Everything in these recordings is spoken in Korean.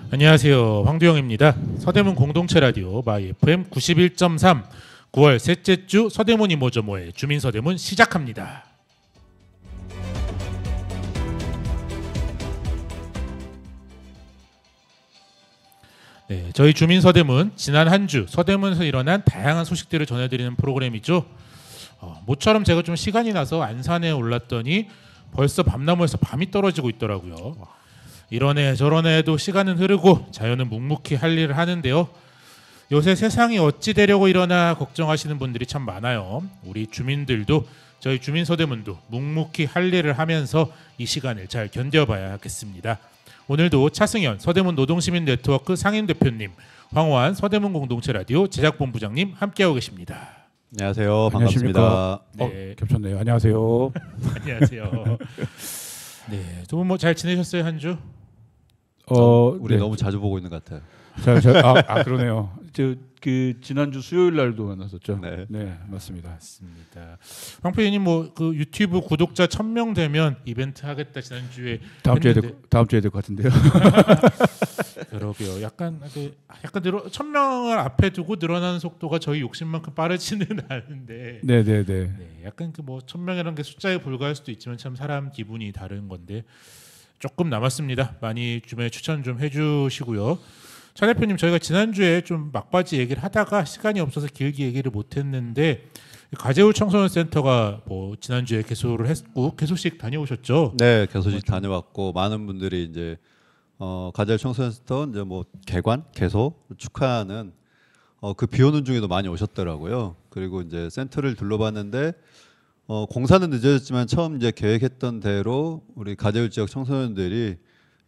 안녕하세요. 황두영입니다. 서대문 공동체 라디오 마이 FM 91.3 9월 셋째 주 서대문 이모저모의 주민 서대문 시작합니다. 네, 저희 주민 서대문 지난 한 주 서대문에서 일어난 다양한 소식들을 전해드리는 프로그램이죠. 모처럼 제가 좀 시간이 나서 안산에 올랐더니 벌써 밤나무에서 밤이 떨어지고 있더라고요. 이러네 저러네도 시간은 흐르고 자연은 묵묵히 할 일을 하는데요. 요새 세상이 어찌 되려고 이러나 걱정하시는 분들이 참 많아요. 우리 주민들도 저희 주민 서대문도 묵묵히 할 일을 하면서 이 시간을 잘 견뎌봐야 하겠습니다. 오늘도 차승현 서대문 노동시민 네트워크 상임대표님, 황호환 서대문 공동체 라디오 제작본부장님 함께하고 계십니다. 안녕하세요. 반갑습니다. 네. 겹쳤네요. 안녕하세요. 안녕하세요. 네, 두 분 뭐 잘 지내셨어요 한 주? 우리 네. 너무 자주 보고 있는 것 같아요. 그러네요. 그 지난주 수요일 날도 만났었죠. 네, 맞습니다. 맞습니다. 황 PD님 뭐 그 유튜브 구독자 1000명 되면 이벤트 하겠다 지난주에 다음 주에 될 것 같은데요. 그러게요. 약간 1000명을 앞에 두고 늘어나는 속도가 저희 욕심만큼 빠르지는 않은데. 네. 네, 약간 그 뭐 1000명이라는 게 숫자에 불과할 수도 있지만 참 사람 기분이 다른 건데 조금 남았습니다. 많이 주변에 추천 좀 해주시고요. 차 대표님, 저희가 지난주에 좀 막바지 얘기를 하다가 시간이 없어서 길게 얘기를 못했는데 가재울 청소년 센터가 뭐 지난주에 개소를 했고 개소식 다녀오셨죠? 네, 개소식 다녀왔고 많은 분들이 이제 가재울 청소년 센터 이제 뭐 개관, 개소 축하하는 그 비오는 중에도 많이 오셨더라고요. 그리고 이제 센터를 둘러봤는데 공사는 늦어졌지만 처음 이제 계획했던 대로 우리 가재울 지역 청소년들이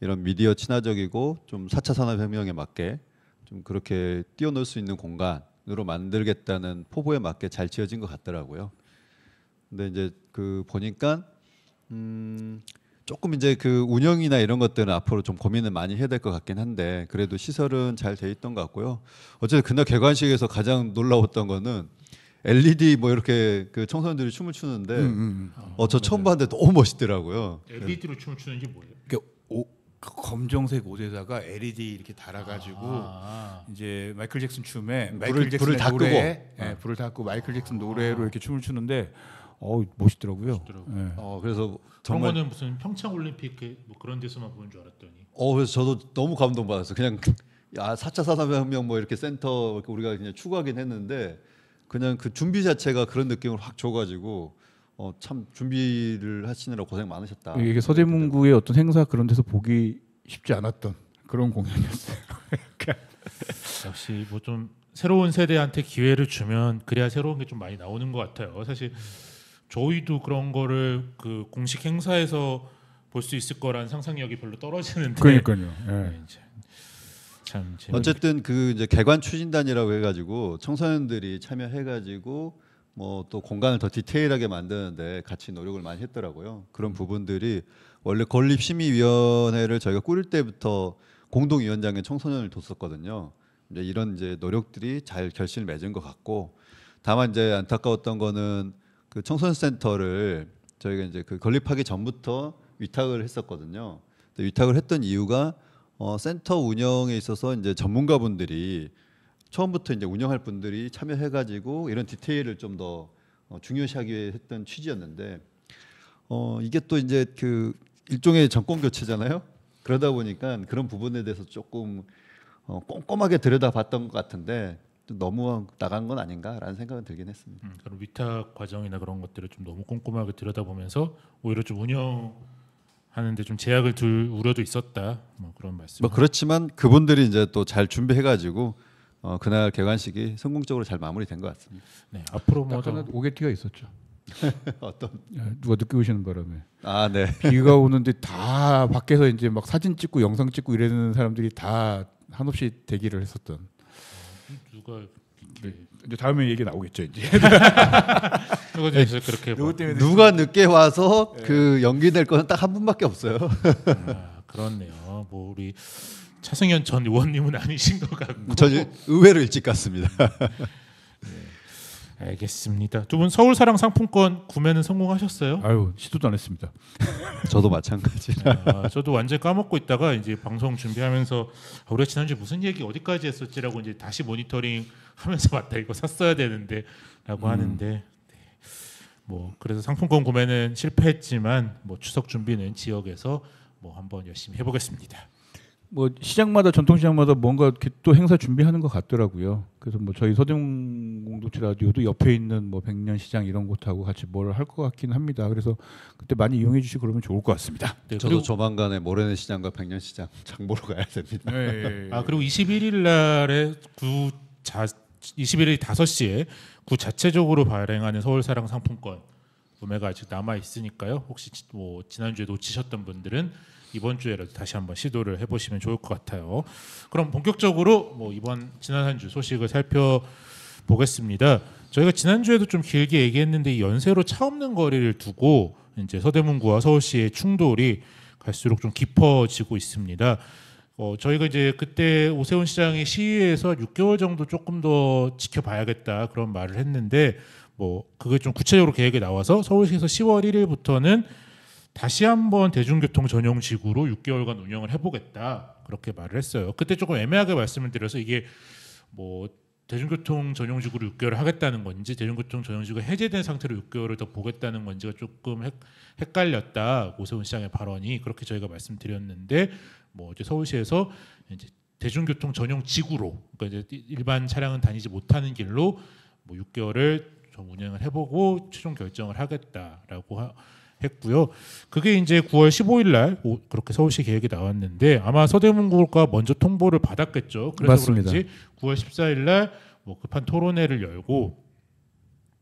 이런 미디어 친화적이고 좀 4차 산업혁명에 맞게 좀 그렇게 뛰어놀 수 있는 공간으로 만들겠다는 포부에 맞게 잘 지어진 것 같더라고요. 근데 이제 그 보니까 조금 이제 그 운영이나 이런 것들은 앞으로 좀 고민을 많이 해야 될 것 같긴 한데 그래도 시설은 잘 돼 있던 것 같고요. 어쨌든 그날 개관식에서 가장 놀라웠던 거는 LED 뭐 이렇게 그 청소년들이 춤을 추는데 저 처음 봤는데 너무 멋있더라고요. LED로 춤을 추는 게 뭐예요? 그 검정색 옷에다가 LED 이렇게 달아가지고 이제 마이클 잭슨 춤에 마이클 잭슨 다 노래, 불을 다 끄고 마이클 잭슨 노래로 이렇게 춤을 추는데 멋있더라고요. 네. 그래서 그런 정말 거는 무슨 평창 올림픽 뭐 그런 데서만 보는 줄 알았더니. 그래서 저도 너무 감동받았어요. 그냥 4차 산업혁명 뭐 이렇게 센터 우리가 그냥 추구하긴 했는데 그냥 그 준비 자체가 그런 느낌을 확 줘가지고 참 준비를 하시느라 고생 많으셨다. 이게 서대문구의 어떤 행사 그런 데서 보기 쉽지 않았던 그런 공연이었어요. 역시 뭐 좀 새로운 세대한테 기회를 주면 그래야 새로운 게 좀 많이 나오는 것 같아요. 사실 저희도 그런 거를 그 공식 행사에서 볼 수 있을 거란 상상력이 별로 떨어지는데. 그러니까요. 네, 참 어쨌든 그 이제 개관 추진단이라고 해가지고 청소년들이 참여해가지고 뭐 또 공간을 더 디테일하게 만드는데 같이 노력을 많이 했더라고요. 그런 부분들이 원래 건립심의위원회를 저희가 꾸릴 때부터 공동위원장에 청소년을 뒀었거든요. 이제 이런 이제 노력들이 잘 결실을 맺은 것 같고 다만 이제 안타까웠던 거는 그 청소년 센터를 저희가 이제 그 건립하기 전부터 위탁을 했었거든요. 위탁을 했던 이유가 센터 운영에 있어서 이제 전문가분들이 처음부터 이제 운영할 분들이 참여해가지고 이런 디테일을 좀 더 중요시하기 위해 했던 취지였는데 이게 또 이제 그 일종의 정권 교체잖아요. 그러다 보니까 그런 부분에 대해서 조금 꼼꼼하게 들여다봤던 것 같은데 너무 나간 건 아닌가라는 생각은 들긴 했습니다. 그럼 위탁 과정이나 그런 것들을 좀 너무 꼼꼼하게 들여다보면서 오히려 좀 운영하는데 좀 제약을 둘 우려도 있었다. 뭐 그런 말씀. 뭐 그렇지만 그분들이 이제 또 잘 준비해가지고 그날 개관식이 성공적으로 잘 마무리된 것 같습니다. 네, 앞으로 뭐 약간 오게티가 있었죠. 어떤 누가 늦게 오시는 바람에 네. 비가 오는데 다 밖에서 이제 막 사진 찍고 영상 찍고 이러는 사람들이 다 한없이 대기를 했었던. 누가 이제 다음에 얘기 나오겠죠 이제. 누가 늦게 와서 그 연기될 거는 딱 한 분밖에 없어요. 그렇네요. 뭐 우리 차승현 전 의원님은 아니신 것 같고. 전 의외로 일찍 갔습니다. 네. 알겠습니다. 두 분 서울사랑 상품권 구매는 성공하셨어요? 아유 시도도 안 했습니다. 저도 마찬가지라. 저도 완전히 까먹고 있다가 이제 방송 준비하면서 우리가 지난주에 무슨 얘기 어디까지 했었지라고 이제 다시 모니터링 하면서 맞다 이거 샀어야 되는데라고 하는데 네. 뭐 그래서 상품권 구매는 실패했지만 뭐 추석 준비는 지역에서 뭐 한번 열심히 해보겠습니다. 뭐 시장마다 전통시장마다 뭔가 이렇게 또 행사 준비하는 것 같더라고요. 그래서 뭐 저희 서대문 공동체 라디오도 옆에 있는 뭐 백년시장 이런 곳하고 같이 뭘 할 것 같긴 합니다. 그래서 그때 많이 이용해 주시고 그러면 좋을 것 같습니다. 네, 저도 조만간에 모래내 시장과 백년시장 장 보러 가야 됩니다. 네. 그리고 21일 날에 21일 5시에 구 자체적으로 발행하는 서울사랑 상품권 구매가 아직 남아 있으니까요. 혹시 뭐 지난주에 놓치셨던 분들은 이번 주에라도 다시 한번 시도를 해보시면 좋을 것 같아요. 그럼 본격적으로 뭐 이번 지난 한 주 소식을 살펴보겠습니다. 저희가 지난주에도 좀 길게 얘기했는데 이 연세로 차 없는 거리를 두고 이제 서대문구와 서울시의 충돌이 갈수록 좀 깊어지고 있습니다. 저희가 이제 그때 오세훈 시장이 시의회에서 6개월 정도 조금 더 지켜봐야겠다 그런 말을 했는데 뭐 그게 좀 구체적으로 계획이 나와서 서울시에서 10월 1일부터는 다시 한번 대중교통 전용 지구로 6개월간 운영을 해보겠다 그렇게 말을 했어요. 그때 조금 애매하게 말씀을 드려서 이게 뭐 대중교통 전용 지구로 6개월을 하겠다는 건지 대중교통 전용 지구가 해제된 상태로 6개월을 더 보겠다는 건지가 조금 헷갈렸다. 오세훈 시장의 발언이 그렇게 저희가 말씀드렸는데 뭐 이제 서울시에서 이제 대중교통 전용 지구로 그러니까 이제 일반 차량은 다니지 못하는 길로 뭐 6개월을 좀 운영을 해보고 최종 결정을 하겠다라고 했고요. 그게 이제 9월 15일 날 그렇게 서울시 계획이 나왔는데 아마 서대문구가 먼저 통보를 받았겠죠. 그래서 맞습니다. 그런지 9월 14일 날 뭐 급한 토론회를 열고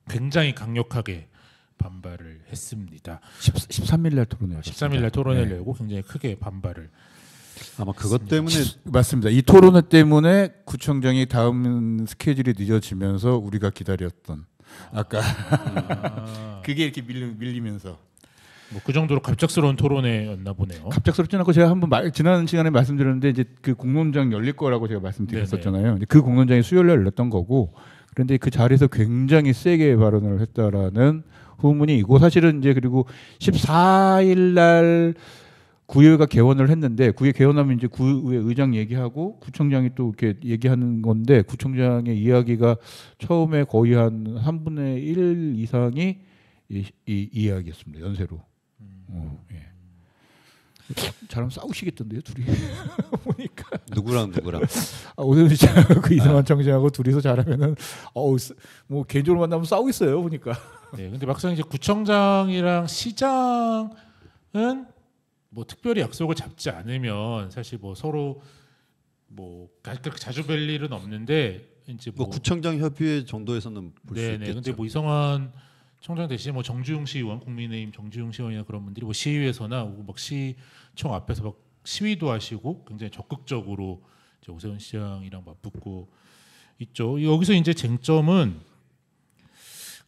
굉장히 강력하게 반발을 했습니다. 13일 날 토론회요. 13일 날 토론회를 열고 굉장히 크게 반발을 아마 그것 때문에 맞습니다. 이 토론회 때문에 구청장이 다음 스케줄이 늦어지면서 우리가 기다렸던 아까 그게 이렇게 밀리면서 뭐 그 정도로 갑작스러운 토론회였나 보네요. 갑작스럽지 않고 제가 한번 지난 시간에 말씀드렸는데 이제 그 공론장 열릴 거라고 제가 말씀드렸었잖아요. 그 공론장이 수요일 날 열렸던 거고 그런데 그 자리에서 굉장히 세게 발언을 했다라는 후문이 있고 사실은 이제 그리고 14일 날 구의회가 개원을 했는데 구의회 개원하면 이제 구의회 의장 얘기하고 구청장이 또 이렇게 얘기하는 건데 구청장의 이야기가 처음에 거의 한 3분의 1 이상이 이 이야기였습니다. 연세로. 예. 잘하면 싸우시겠던데요, 둘이. 보니까 누구랑 오세훈 시장하고 그 이상한 청장하고 둘이서 잘하면은 뭐 개인적으로 만나면 싸우겠어요, 보니까. 네, 근데 막상 이제 구청장이랑 시장은 뭐 특별히 약속을 잡지 않으면 사실 뭐 서로 뭐 그렇게 자주 뵐 일은 없는데 이제 뭐 구청장 협의회 정도에서는 볼 수 있겠죠. 네네. 근데 뭐 이성환 청장 대신 뭐 정주영 시의원, 국민의힘 정주영 시의원이나 그런 분들이 뭐 시의회에서나 막 시청 앞에서 막 시위도 하시고 굉장히 적극적으로 이제 오세훈 시장이랑 맞붙고 있죠. 여기서 이제 쟁점은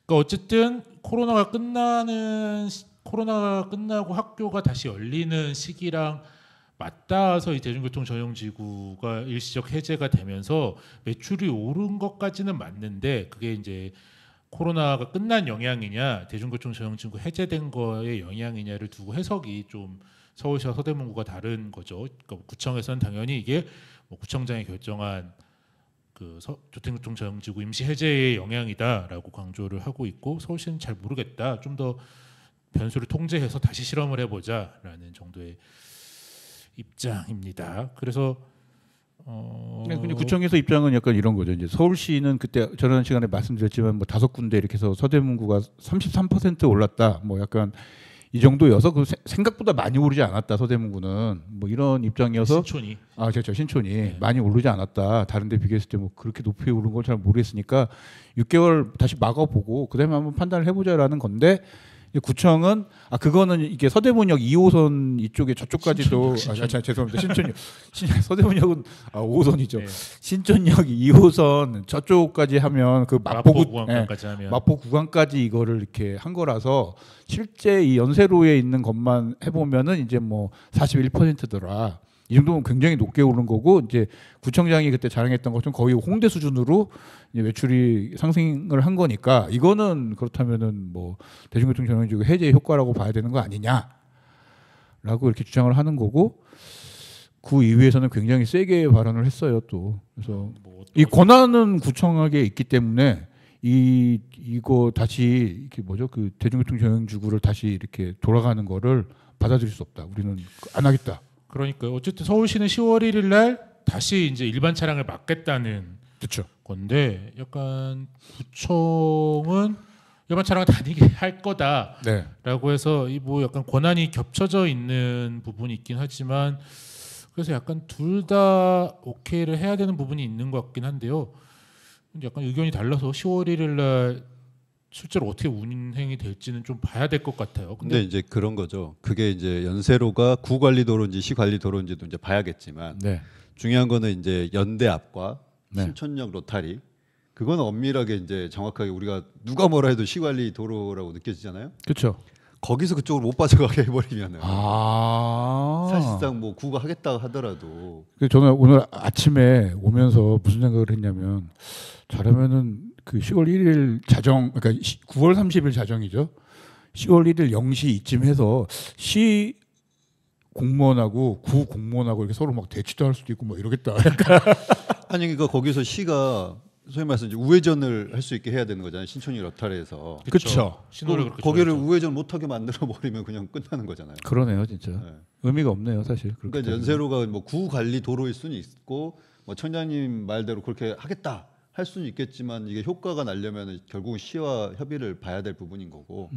그러니까 어쨌든 코로나가 끝나고 학교가 다시 열리는 시기랑 맞닿아서 이 대중교통 전용지구가 일시적 해제가 되면서 매출이 오른 것까지는 맞는데 그게 이제 코로나가 끝난 영향이냐 대중교통 전용지구 해제된 거의 영향이냐를 두고 해석이 좀 서울시와 서대문구가 다른 거죠. 그러니까 구청에서는 당연히 이게 뭐 구청장이 결정한 그 대중교통 전용지구 임시 해제의 영향이다라고 강조를 하고 있고 서울시는 잘 모르겠다. 좀 더 변수를 통제해서 다시 실험을 해보자라는 정도의 입장입니다. 그래서 근데 구청에서 입장은 약간 이런 거죠. 이제 서울시는 그때 저런 시간에 말씀드렸지만 뭐 5군데 이렇게 해서 서대문구가 33% 올랐다. 뭐 약간 이 정도여서 그 생각보다 많이 오르지 않았다. 서대문구는 뭐 이런 입장이어서 신촌이 그렇죠. 신촌이 많이 오르지 않았다. 다른데 비교했을 때 뭐 그렇게 높이 오른 걸 잘 모르겠으니까 6개월 다시 막아보고 그다음에 한번 판단을 해보자라는 건데. 구청은 그거는 이게 서대문역 2호선 이쪽에 저쪽까지도 죄송합니다. 신촌역 서대문역은 5호선이죠. 네. 신촌역 2호선 저쪽까지 하면 그 마포 구간까지 하면 마포 구간까지 이거를 이렇게 한 거라서 실제 이 연세로에 있는 것만 해보면은 이제 뭐 41%더라. 이 정도면 굉장히 높게 오른 거고 이제 구청장이 그때 자랑했던 것처럼 거의 홍대 수준으로 이제 매출이 상승을 한 거니까 이거는 그렇다면은 뭐 대중교통 전용지구 해제 효과라고 봐야 되는 거 아니냐라고 이렇게 주장을 하는 거고 그 이후에서는 굉장히 세게 발언을 했어요 또. 그래서 이 권한은 구청에게 있기 때문에 이거 다시 이렇게 뭐죠 그 대중교통 전용지구를 다시 이렇게 돌아가는 거를 받아들일 수 없다. 우리는 안 하겠다. 그러니까 어쨌든 서울시는 10월 1일 날 다시 이제 일반 차량을 막겠다는 그렇죠. 건데 약간 구청은 일반 차량을 다니게 할 거다라고 네. 해서 이 뭐 약간 권한이 겹쳐져 있는 부분이 있긴 하지만 그래서 약간 둘 다 오케이를 해야 되는 부분이 있는 것 같긴 한데요. 약간 의견이 달라서 10월 1일 날 실제로 어떻게 운행이 될지는 좀 봐야 될 것 같아요. 근데 이제 그런 거죠. 그게 이제 연세로가 구관리도로인지 시관리도로인지도 이제 봐야겠지만 네. 중요한 거는 이제 연대 앞과 네. 신촌역 로타리 그건 엄밀하게 이제 정확하게 우리가 누가 뭐라 해도 시관리도로라고 느껴지잖아요. 그렇죠. 거기서 그쪽으로 못 빠져가게 해버리면은 아 사실상 뭐 구가 하겠다 하더라도 저는 오늘 아침에 오면서 무슨 생각을 했냐면 잘하면은 그 10월 1일 자정 그러니까 9월 30일 자정이죠. 10월 1일 0시 이쯤 해서 시 공무원하고 구 공무원하고 이렇게 서로 막 대치도 할 수도 있고 뭐 이러겠다. 아니 그러니까 거기서 시가 소위 말해서 이제 우회전을 할 수 있게 해야 되는 거잖아요. 신촌이 로타리에서. 그렇죠. 신호를 그렇게 거기를 줘야죠. 우회전 못하게 만들어 버리면 그냥 끝나는 거잖아요. 그러네요, 진짜. 네. 의미가 없네요, 사실. 그러니까 이제 연세로가 뭐 구관리 도로일 수는 있고 뭐 청장님 말대로 그렇게 하겠다 할 수는 있겠지만 이게 효과가 나려면 결국은 시와 협의를 봐야 될 부분인 거고.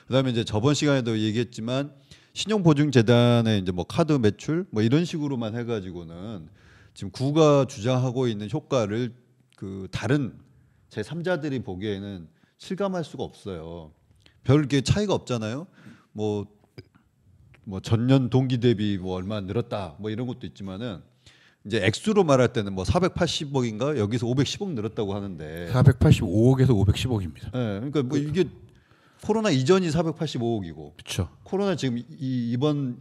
그다음에 이제 저번 시간에도 얘기했지만 신용보증재단의 이제 뭐 카드 매출 뭐 이런 식으로만 해가지고는 지금 구가 주장하고 있는 효과를 그 다른 제3자들이 보기에는 실감할 수가 없어요. 별 게 차이가 없잖아요. 뭐 전년 동기 대비 뭐 얼마 늘었다 뭐 이런 것도 있지만은 이제 액수로 말할 때는 뭐 480억인가 여기서 510억 늘었다고 하는데 485억에서 510억입니다. 네, 그러니까 뭐 이게 코로나 이전이 485억이고 그렇죠. 코로나 지금 이번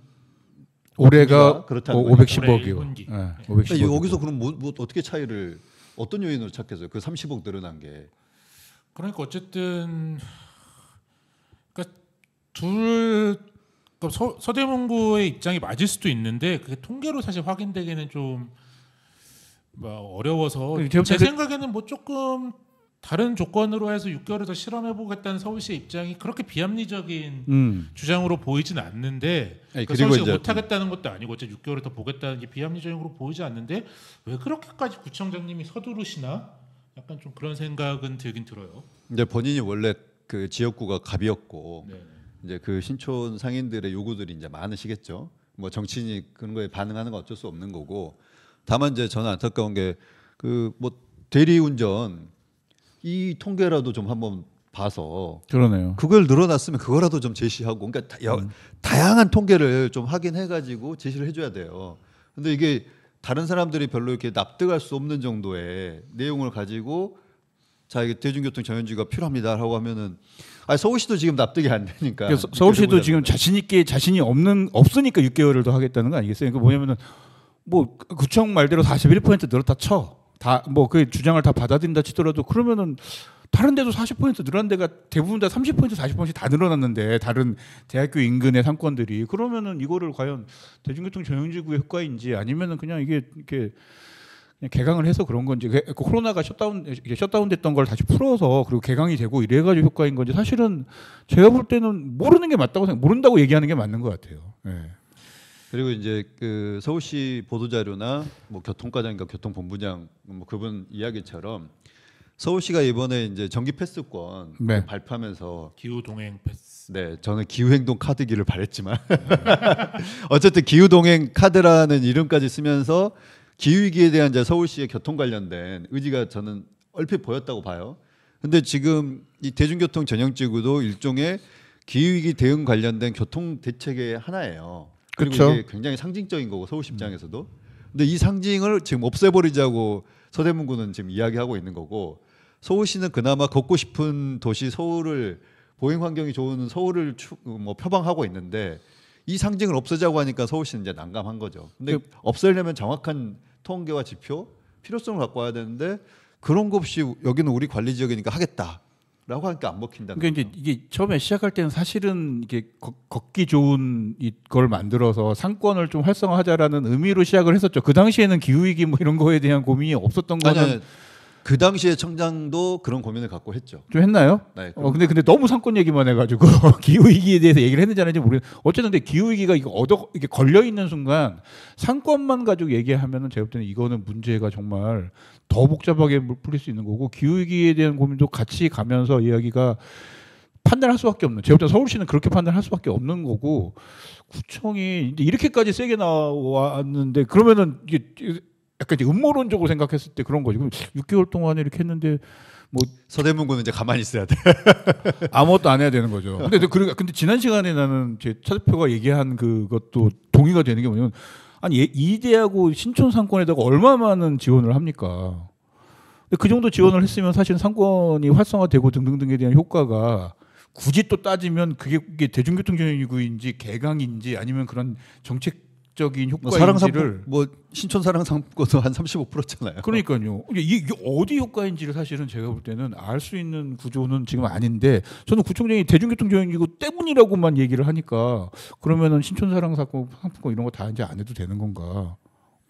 올해가 그렇다는 510억이요. 올해 1분기. 네, 그러니까 510억. 여기서 그럼 뭐 어떻게 차이를 어떤 요인으로 찾겠어요? 그 30억 늘어난 게. 그러니까 어쨌든 그러니까 그러니까 서대문구의 입장이 맞을 수도 있는데 그게 통계로 사실 확인되기는 좀 뭐 어려워서 제 생각에는 뭐 조금 다른 조건으로 해서 6개월을 더 실험해보겠다는 서울시의 입장이 그렇게 비합리적인 주장으로 보이진 않는데 아니, 그러니까 그리고 서울시가 이제 못하겠다는 것도 아니고 어차피 6개월을 더 보겠다는 게 비합리적으로 보이지 않는데 왜 그렇게까지 구청장님이 서두르시나 약간 좀 그런 생각은 들긴 들어요. 이제 본인이 원래 그 지역구가 갑이었고 네. 이제 그 신촌 상인들의 요구들이 이제 많으시겠죠. 뭐 정치인이 그런 거에 반응하는 건 어쩔 수 없는 거고. 다만 이제 저는 안타까운 게 그 뭐 대리운전 이 통계라도 좀 한번 봐서 그러네요. 그걸 늘어났으면 그거라도 좀 제시하고 그러니까 다양한 통계를 좀 확인해 가지고 제시를 해줘야 돼요. 근데 이게 다른 사람들이 별로 이렇게 납득할 수 없는 정도의 내용을 가지고 자 이게 대중교통 전용지구가 필요합니다라고 하면은 서울시도 지금 납득이 안 되니까 그러니까 서울시도 지금 자신 있게 자신이 없으니까 6개월을 더 하겠다는 거 아니겠어요? 그러니까 뭐냐면은 뭐 구청 말대로 41% 늘었다 쳐. 다 뭐 그 주장을 다 받아들인다 치더라도 그러면은 다른 데도 40% 늘어난 데가 대부분 다 30% 40%씩 다 늘어났는데 다른 대학교 인근의 상권들이 그러면은 이거를 과연 대중교통 전용지구의 효과인지 아니면은 그냥 이게 이렇게 그냥 개강을 해서 그런 건지 코로나가 셧다운됐던 걸 다시 풀어서 그리고 개강이 되고 이래가지고 효과인 건지 사실은 제가 볼 때는 모르는 게 맞다고 모른다고 얘기하는 게 맞는 것 같아요. 네. 그리고 이제 그 서울시 보도자료나 뭐 교통과장과 교통본부장 뭐 그분 이야기처럼 서울시가 이번에 이제 전기 패스권 네. 발표하면서 기후 동행 패스. 네, 저는 기후행동 카드기를 바랬지만 어쨌든 기후동행 카드라는 이름까지 쓰면서 기후위기에 대한 이제 서울시의 교통 관련된 의지가 저는 얼핏 보였다고 봐요. 근데 지금 이 대중교통 전용지구도 일종의 기후위기 대응 관련된 교통 대책의 하나예요. 그리고 그쵸. 이게 굉장히 상징적인 거고 서울시 입장에서도. 근데 이 상징을 지금 없애버리자고 서대문구는 지금 이야기하고 있는 거고 서울시는 그나마 걷고 싶은 도시 서울을 보행 환경이 좋은 서울을 뭐 표방하고 있는데 이 상징을 없애자고 하니까 서울시는 이제 난감한 거죠. 근데 없애려면 정확한 통계와 지표, 필요성을 갖고 와야 되는데 그런 거 없이 여기는 우리 관리 지역이니까 하겠다라고 하니까 안 먹힌다는 그러니까 거죠. 이제 이게 처음에 시작할 때는 사실은 이게 걷기 좋은 이걸 만들어서 상권을 좀 활성화하자라는 의미로 시작을 했었죠. 그 당시에는 기후 위기 뭐 이런 거에 대한 고민이 없었던 거는 아니, 그 당시에 청장도 그런 고민을 갖고 했죠. 좀 했나요? 네, 근데 너무 상권 얘기만 해가지고 기후 위기에 대해서 얘기를 했는지 안 했는지 모르겠는데 어쨌든 근데 기후 위기가 이게 걸려 있는 순간 상권만 가지고 얘기하면은 제가 볼 때는 이거는 문제가 정말 더 복잡하게 풀릴 수 있는 거고 기후 위기에 대한 고민도 같이 가면서 이야기가 판단할 수밖에 없는. 제가 볼 때는 서울시는 그렇게 판단할 수밖에 없는 거고 구청이 이제 이렇게까지 세게 나왔는데 그러면은 이게 약간 이제 음모론적으로 생각했을 때 그런 거지. 6개월 동안 이렇게 했는데 뭐 서대문구는 이제 가만히 있어야 돼. 아무것도 안 해야 되는 거죠. 근데 지난 시간에 나는 제 차 대표가 얘기한 그것도 동의가 되는 게 뭐냐면 아니 이대하고 신촌 상권에다가 얼마 많은 지원을 합니까? 근데 그 정도 지원을 했으면 사실 상권이 활성화되고 등등등에 대한 효과가 굳이 또 따지면 이게 대중교통 전용구인지 개강인지 아니면 그런 정책적인 효과인지를 뭐 신촌 사랑상권도 한 35%잖아요. 그러니까요. 이게 어디 효과인지를 사실은 제가 볼 때는 알 수 있는 구조는 지금 아닌데 저는 구청장이 대중교통 전용기구 때문이라고만 얘기를 하니까 그러면은 신촌 사랑상권 상품권 이런 거 다 이제 안 해도 되는 건가?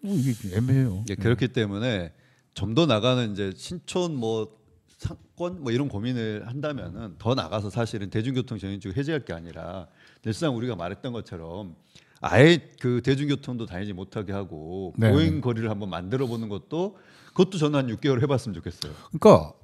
이게 애매해요. 그렇기 때문에 좀 더 나가는 이제 신촌 뭐 상권 뭐 이런 고민을 한다면은 더 나가서 사실은 대중교통 전용지구 해제할 게 아니라 늘상 우리가 말했던 것처럼 아예 그 대중교통도 다니지 못하게 하고 네. 보행 거리를 한번 만들어 보는 그것도 저는 한 6개월 해봤으면 좋겠어요. 그러니까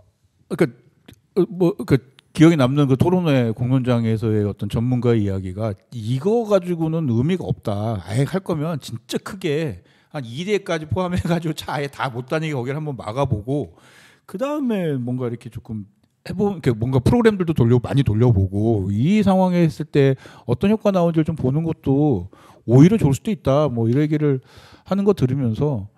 기억에 남는 그 토론회 공론장에서의 어떤 전문가의 이야기가 이거 가지고는 의미가 없다. 아예 할 거면 진짜 크게 한 2대까지 포함해가지고 차 아예 다 못 다니게 거기를 한번 막아보고 그 다음에 뭔가 이렇게 조금 해보면 뭔가 프로그램들도 많이 돌려보고 이 상황에 했을 때 어떤 효과 나오는지를 좀 보는 것도 오히려 좋을 수도 있다. 뭐 이런 얘기를 하는 거 들으면서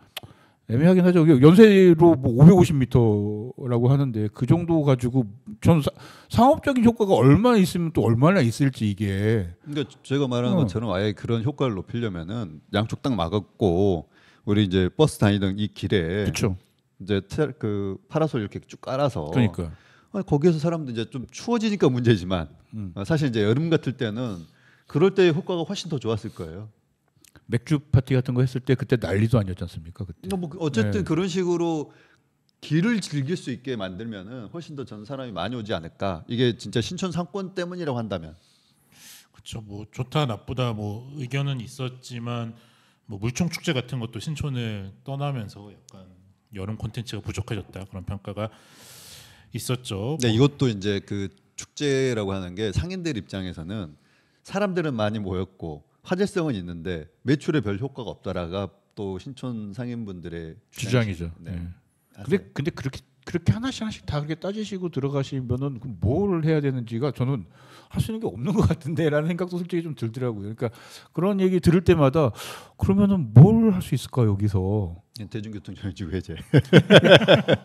애매하긴 하죠. 연세로 뭐 550m라고 하는데 그 정도 가지고 전 상업적인 효과가 얼마나 있으면 또 얼마나 있을지 이게. 그러니까 제가 말하는 것처럼 아예 그런 효과를 높이려면은 양쪽 딱 막았고 우리 이제 버스 다니던 이 길에 그렇죠. 이제 그 파라솔 이렇게 쭉 깔아서 그러니까. 거기에서 사람들 이제 좀 추워지니까 문제지만 사실 이제 여름 같을 때는 그럴 때 효과가 훨씬 더 좋았을 거예요. 맥주 파티 같은 거 했을 때 그때 난리도 아니었지 않습니까? 그때. 뭐 어쨌든 네. 그런 식으로 길을 즐길 수 있게 만들면은 훨씬 더 전 사람이 많이 오지 않을까. 이게 진짜 신촌 상권 때문이라고 한다면. 그렇죠. 뭐 좋다 나쁘다 뭐 의견은 있었지만 뭐 물총 축제 같은 것도 신촌을 떠나면서 약간 여름 콘텐츠가 부족해졌다 그런 평가가 있었죠. 네, 이것도 이제 그 축제라고 하는 게 상인들 입장에서는 사람들은 많이 모였고 화제성은 있는데 매출에 별 효과가 없다라가 또 신촌 상인분들의 주장이죠. 네. 네. 근데 그렇게 하나씩 다 그렇게 따지시고 들어가시면은 뭘 해야 되는지가 저는 할 수 있는 게 없는 것 같은데라는 생각도 솔직히 좀 들더라고요. 그러니까 그런 얘기 들을 때마다 그러면은 뭘 할 수 있을까 여기서. 대중교통 전용지구 해제.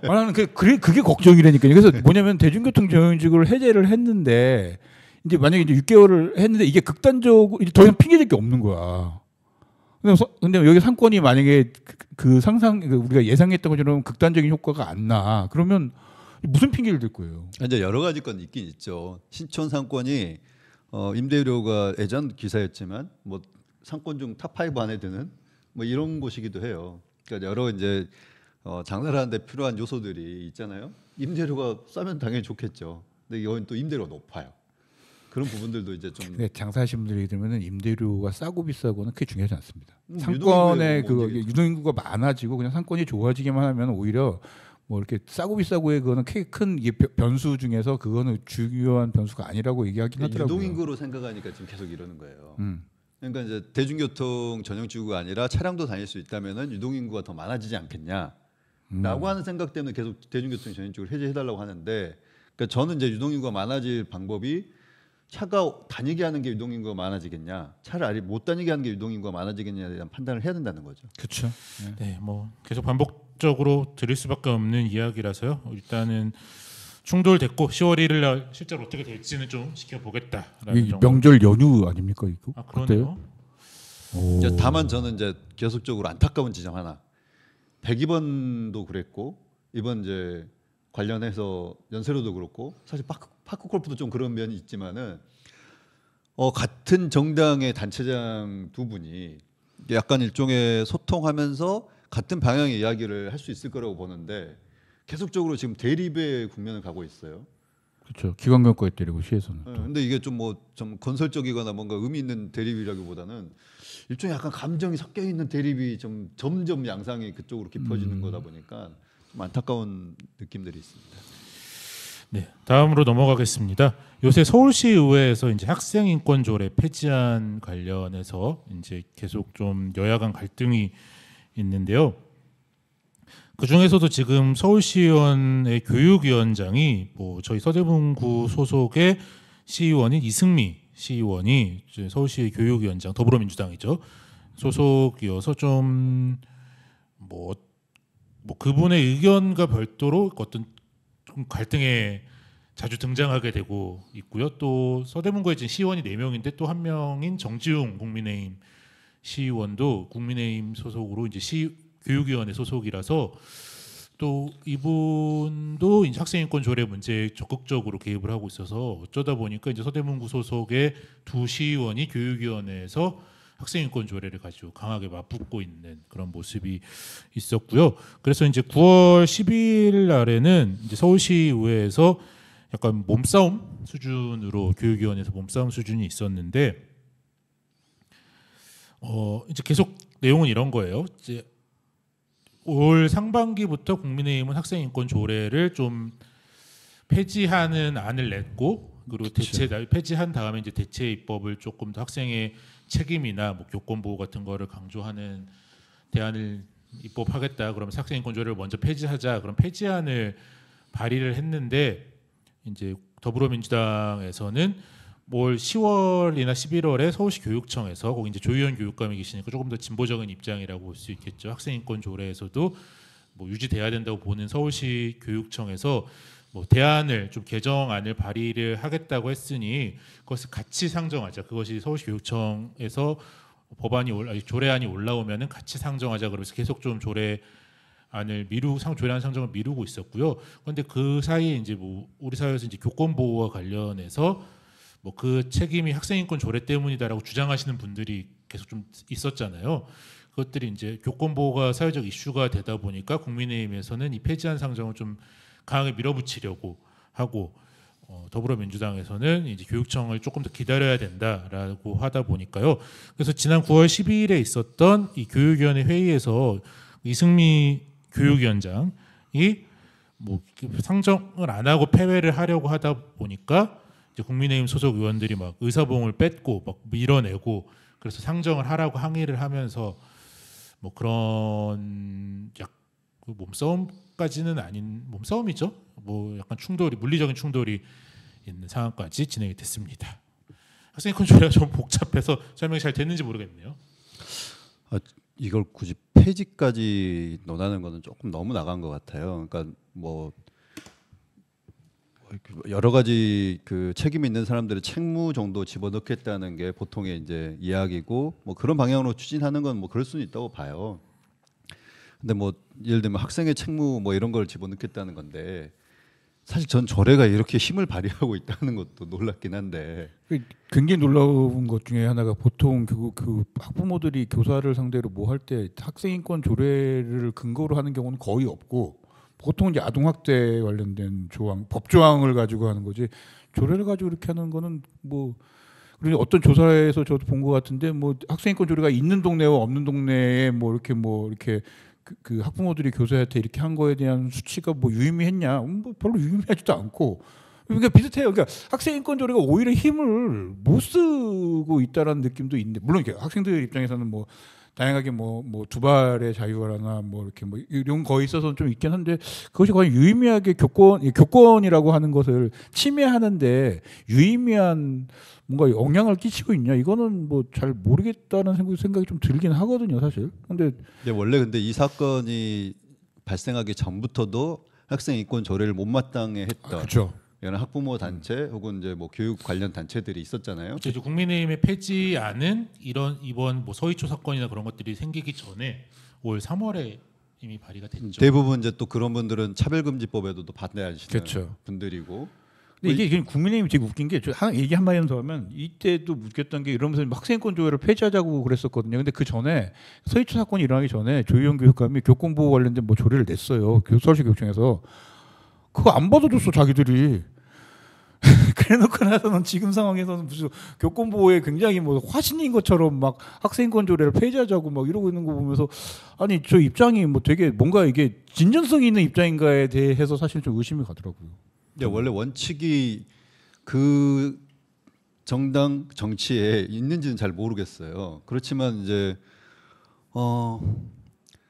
나는 그게 걱정이라니까요. 그래서 뭐냐면 대중교통 전용지구를 해제를 했는데 이제 만약에 이제 6개월을 했는데 이게 극단적으로 이제 더 이상 핑계댈 게 없는 거야. 근데 여기 상권이 만약에 그 우리가 예상했던 것처럼 극단적인 효과가 안 나. 그러면 무슨 핑계를 댈 거예요? 이제 여러 가지 건 있긴 있죠. 신촌 상권이 임대료가 예전 기사였지만 뭐 상권 중 탑5 안에 드는 뭐 이런 곳이기도 해요. 그러니까 여러 이제 장사를 하는데 필요한 요소들이 있잖아요. 임대료가 싸면 당연히 좋겠죠. 근데 이건 또 임대료가 높아요. 그런 부분들도 이제 좀 장사하시는 분들이 들으면은 임대료가 싸고 비싸고는 크게 중요하지 않습니다. 상권의 그 유동인구가 많아지고 그냥 상권이 좋아지기만 하면 오히려 뭐 이렇게 싸고 비싸고의 그거는 크게 큰 변수 중에서 그거는 중요한 변수가 아니라고 얘기하긴 하더라고요. 유동인구로 생각하니까 지금 계속 이러는 거예요. 그러니까 이제 대중교통 전용지구가 아니라 차량도 다닐 수 있다면은 유동인구가 더 많아지지 않겠냐라고 하는 생각 때문에 계속 대중교통 전용지구를 해제해달라고 하는데, 그러니까 저는 이제 유동인구가 많아질 방법이 차가 다니게 하는 게 유동인구가 많아지겠냐, 차를 아예 못 다니게 하는 게 유동인구가 많아지겠냐에 대한 판단을 해야 된다는 거죠. 그렇죠. 네, 뭐 계속 반복적으로 드릴 수밖에 없는 이야기라서요. 일단은 충돌됐고 10월 1일 날 실제로 어떻게 될지는 좀 지켜보겠다라는 정도. 명절 연휴 아닙니까 이거? 아, 그러네요. 오. 이제 다만 저는 이제 계속적으로 안타까운 지점 하나. 102번도 그랬고 이번 이제 관련해서 연세로도 그렇고 사실 파크 골프도 좀 그런 면이 있지만은 같은 정당의 단체장 두 분이 약간 일종의 소통하면서 같은 방향의 이야기를 할 수 있을 거라고 보는데 계속적으로 지금 대립의 국면을 가고 있어요. 그렇죠. 기관경과에 때리고 시에서는. 근데 이게 좀 좀 건설적이거나 뭔가 의미 있는 대립이라기보다는 일종의 약간 감정이 섞여 있는 대립이 좀 점점 양상이 그쪽으로 깊어지는 거다 보니까 좀 안타까운 느낌들이 있습니다. 네, 다음으로 넘어가겠습니다. 요새 서울시 의회에서 이제 학생 인권 조례 폐지안 관련해서 이제 계속 좀 여야 간 갈등이 있는데요. 그 중에서도 지금 서울시의원의 교육위원장이 뭐 저희 서대문구 소속의 시의원인 이승미 시의원이 이제 서울시 교육위원장 더불어민주당이죠 소속이어서 좀 뭐 그분의 의견과 별도로 어떤 좀 갈등에 자주 등장하게 되고 있고요. 또 서대문구에 지금 시의원이 4명인데 또 한 명인 정지웅 국민의힘 시의원도 국민의힘 소속으로 이제 교육위원회 소속이라서 또 이분도 이제 학생인권 조례 문제에 적극적으로 개입을 하고 있어서 어쩌다 보니까 이제 서대문구 소속의 두 시의원이 교육위원회에서 학생인권 조례를 가지고 강하게 맞붙고 있는 그런 모습이 있었고요. 그래서 이제 9월 12일 날에는 이제 서울시의회에서 약간 몸싸움 수준으로 교육위원회에서 몸싸움 수준이 있었는데 이제 계속 내용은 이런 거예요. 이제 올 상반기부터 국민의힘은 학생인권 조례를 좀 폐지하는 안을 냈고 그리고 폐지한 다음에 이제 대체 입법을 조금 더 학생의 책임이나 뭐 교권 보호 같은 거를 강조하는 대안을 입법하겠다. 그러면서 학생인권 조례를 먼저 폐지하자. 그럼 폐지안을 발의를 했는데 이제 더불어민주당에서는 올 10월이나 11월에 서울시 교육청에서 거기 이제 조희연 교육감이 계시니까 조금 더 진보적인 입장이라고 볼 수 있겠죠. 학생인권 조례에서도 뭐 유지돼야 된다고 보는 서울시 교육청에서 뭐 대안을 좀 개정안을 발의를 하겠다고 했으니 그것을 같이 상정하자. 그것이 서울시 교육청에서 조례안이 올라오면은 같이 상정하자. 그러면서 계속 좀 조례안 상정을 미루고 있었고요. 그런데 그 사이에 이제 뭐 우리 사회에서 이제 교권 보호와 관련해서 뭐 그 책임이 학생인권 조례 때문이다라고 주장하시는 분들이 계속 좀 있었잖아요. 그것들이 이제 교권 보호가 사회적 이슈가 되다 보니까 국민의힘에서는 이 폐지안 상정을 좀 강하게 밀어붙이려고 하고 더불어민주당에서는 이제 교육청을 조금 더 기다려야 된다라고 하다 보니까요. 그래서 지난 9월 12일에 있었던 이 교육위원회 회의에서 이승미 교육위원장이 뭐 상정을 안 하고 폐회를 하려고 하다 보니까 이제 국민의힘 소속 의원들이 막 의사봉을 뺏고 막 밀어내고 그래서 상정을 하라고 항의를 하면서 뭐 그런 몸싸움까지는 아닌 몸싸움이죠. 뭐 약간 물리적인 충돌이 있는 상황까지 진행이 됐습니다. 학생인권 조례가 좀 복잡해서 설명이 잘 됐는지 모르겠네요. 이걸 굳이 폐지까지 논하는 거는 조금 너무 나간 것 같아요. 그러니까 뭐 여러 가지 그 책임 있는 사람들의 책무 정도 집어넣겠다는 게 보통의 이제 이야기고 뭐 그런 방향으로 추진하는 건 뭐 그럴 수는 있다고 봐요. 근데 뭐 예를 들면 학생의 책무 뭐 이런 걸 집어넣겠다는 건데 사실 전 조례가 이렇게 힘을 발휘하고 있다는 것도 놀랍긴 한데 굉장히 놀라운 것 중에 하나가 보통 그 학부모들이 교사를 상대로 뭐 할 때 학생인권 조례를 근거로 하는 경우는 거의 없고 보통 이제 아동학대 관련된 법 조항을 가지고 하는 거지 조례를 가지고 이렇게 하는 거는 뭐 그리고 어떤 조사에서 저도 본 것 같은데 뭐 학생인권 조례가 있는 동네와 없는 동네에 뭐 이렇게 그 학부모들이 교사한테 이렇게 한 거에 대한 수치가 뭐 유의미했냐? 뭐 별로 유의미하지도 않고 그러니까 비슷해요. 그러니까 학생인권 조례가 오히려 힘을 못 쓰고 있다라는 느낌도 있는데 물론 이렇게 학생들 입장에서는 뭐 다양하게 뭐 두발의 자유라나 뭐 이렇게 뭐 이런 거 있어서는 좀 있긴 한데 그것이 과연 유의미하게 교권이라고 하는 것을 침해하는데 유의미한 뭔가 영향을 끼치고 있냐 이거는 뭐 잘 모르겠다는 생각이 좀 들긴 하거든요 사실. 근데 원래 이 사건이 발생하기 전부터도 학생 인권 조례를 못마땅해 했던. 그렇죠. 이런 학부모 단체 혹은 이제 뭐 교육 관련 단체들이 있었잖아요. 이제 국민의힘의 폐지안은 이번 뭐 서희초 사건이나 그런 것들이 생기기 전에 올 3월에 이미 발의가 됐죠. 대부분 이제 또 그런 분들은 차별금지법에도 또 반대하시는 그렇죠. 분들이고. 근데 이게 국민의힘이 되게 웃긴 게 얘기 한마디 더 하면 이때도 웃겼던 게 이러면서 학생인권 조회를 폐지하자고 그랬었거든요. 근데 그 전에 서희초 사건이 일어나기 전에 조희연 교육감이 교권보호 관련된 뭐 조례를 냈어요. 서울시 교육청에서 그거 안 받아줬어 자기들이. 그래놓고 나서는 지금 상황에서는 무슨 교권보호에 굉장히 뭐 화신인 것처럼 막 학생인권 조례를 폐지하자고 막 이러고 있는 거 보면서 아니 저 입장이 뭐 되게 뭔가 이게 진전성이 있는 입장인가에 대해서 사실 좀 의심이 가더라고요. 근데 원래 원칙이 그 정당 정치에 있는지는 잘 모르겠어요. 그렇지만 이제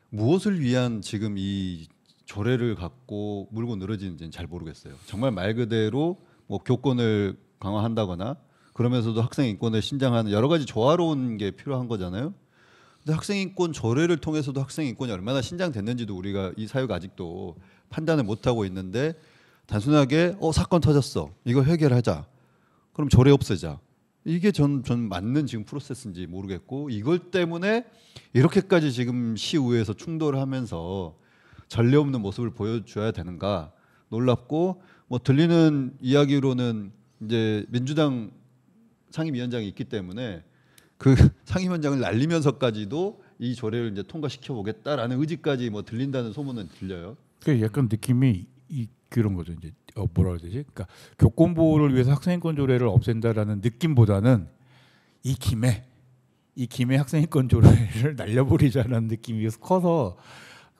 무엇을 위한 지금 이 조례를 갖고 물고 늘어지는지는 잘 모르겠어요. 정말 말 그대로 뭐 교권을 강화한다거나 그러면서도 학생 인권을 신장하는 여러 가지 조화로운 게 필요한 거잖아요. 근데 학생 인권 조례를 통해서도 학생 인권이 얼마나 신장됐는지도 우리가 이 사회가 아직도 판단을 못 하고 있는데 단순하게 사건 터졌어. 이거 해결하자. 그럼 조례 없애자. 이게 전 맞는 지금 프로세스인지 모르겠고 이걸 때문에 이렇게까지 지금 시의회에서 충돌을 하면서 전례 없는 모습을 보여줘야 되는가 놀랍고 뭐 들리는 이야기로는 이제 민주당 상임위원장이 있기 때문에 그 상임위원장을 날리면서까지도 이 조례를 이제 통과시켜 보겠다라는 의지까지 뭐 들린다는 소문은 들려요. 그 약간 느낌이 그런 거죠. 이제 뭐라 해야 되지? 그러니까 교권 보호를 위해서 학생인권 조례를 없앤다라는 느낌보다는 이 김에 학생인권 조례를 날려버리자라는 느낌이 커서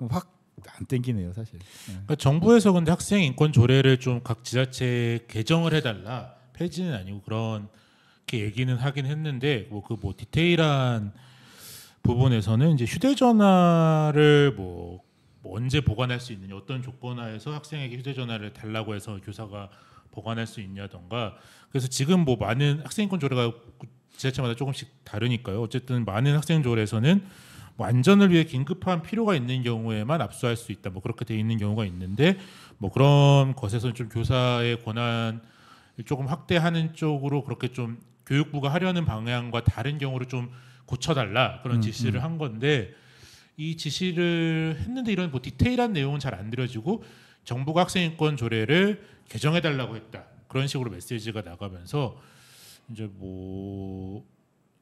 확 안 땡기네요, 사실. 그러니까 정부에서 근데 학생 인권 조례를 좀 각 지자체에 개정을 해달라 폐지는 아니고 그렇게 얘기는 하긴 했는데 뭐 디테일한 부분에서는 이제 휴대전화를 뭐 언제 보관할 수 있느냐 어떤 조건 하에서 학생에게 휴대전화를 달라고 해서 교사가 보관할 수 있냐던가 그래서 지금 뭐 많은 학생인권 조례가 지자체마다 조금씩 다르니까요. 어쨌든 많은 학생 조례에서는 뭐 안전을 위해 긴급한 필요가 있는 경우에만 압수할 수 있다. 뭐 그렇게 돼 있는 경우가 있는데 뭐 그런 것에서 좀 교사의 권한을 조금 확대하는 쪽으로 그렇게 좀 교육부가 하려는 방향과 다른 경우를 좀 고쳐달라 그런 지시를 한 건데 이 지시를 했는데 이런 뭐 디테일한 내용은 잘 안 들어지고 정부가 학생인권 조례를 개정해달라고 했다 그런 식으로 메시지가 나가면서 이제 뭐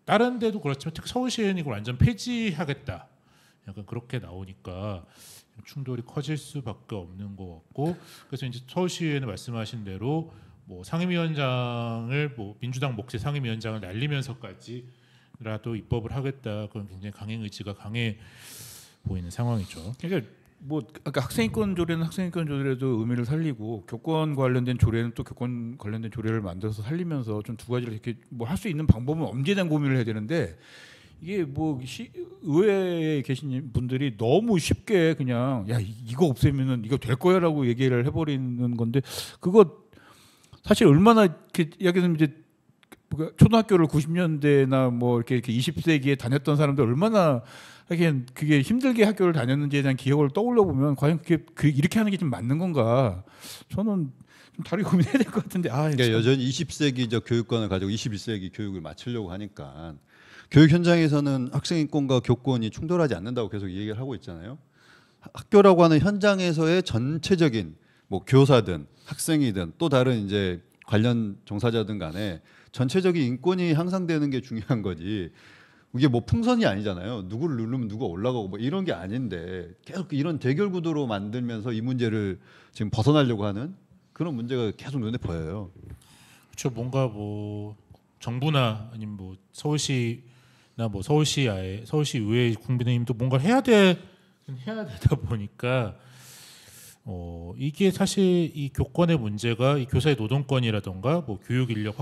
다른 데도 그렇지만 특히 서울시에는 이걸 완전 폐지하겠다 약간 그렇게 나오니까 충돌이 커질 수밖에 없는 것 같고 그래서 이제 서울시에는 말씀하신 대로 뭐 상임위원장을 뭐 민주당 목재 상임위원장을 날리면서까지라도 입법을 하겠다 그런 굉장히 강행 의지가 강해 보이는 상황이죠. 그러니까 뭐 아까 학생인권 조례는 학생인권 조례도 의미를 살리고 교권 관련된 조례는 또 교권 관련된 조례를 만들어서 살리면서 좀 두 가지를 이렇게 뭐 할 수 있는 방법은 엄지대한 고민을 해야 되는데 이게 뭐 의회에 계신 분들이 너무 쉽게 그냥 야 이거 없애면은 이거 될 거야라고 얘기를 해버리는 건데 그거 사실 얼마나 이렇게 이야기하면 이제 초등학교를 90년대나 뭐 이렇게 20세기에 다녔던 사람들 얼마나 하긴 그게 힘들게 학교를 다녔는지에 대한 기억을 떠올려 보면 과연 그게 이렇게 하는 게 좀 맞는 건가? 저는 좀 다르게 고민해야 될 것 같은데. 그러니까 여전히 20세기적 교육관을 가지고 21세기 교육을 맞추려고 하니까 교육 현장에서는 학생인권과 교권이 충돌하지 않는다고 계속 얘기를 하고 있잖아요. 학교라고 하는 현장에서의 전체적인 뭐 교사든 학생이든 또 다른 이제 관련 종사자든 간에 전체적인 인권이 향상되는 게 중요한 거지. 이게 뭐 풍선이 아니잖아요. 누구를 누르면 누가 올라가고 뭐 이런 게 아닌데 계속 이런 대결 구도로 만들면서 이 문제를 지금 벗어나려고 하는 그런 문제가 계속 눈에 보여요. 그렇죠. 뭔가 뭐 정부나 아니면 뭐 서울시나 뭐 서울시 의회 국민의힘도 뭔가를 해야 되다 보니까 이게 사실 이 교권의 문제가 이 교사의 노동권이라던가 뭐 교육 인력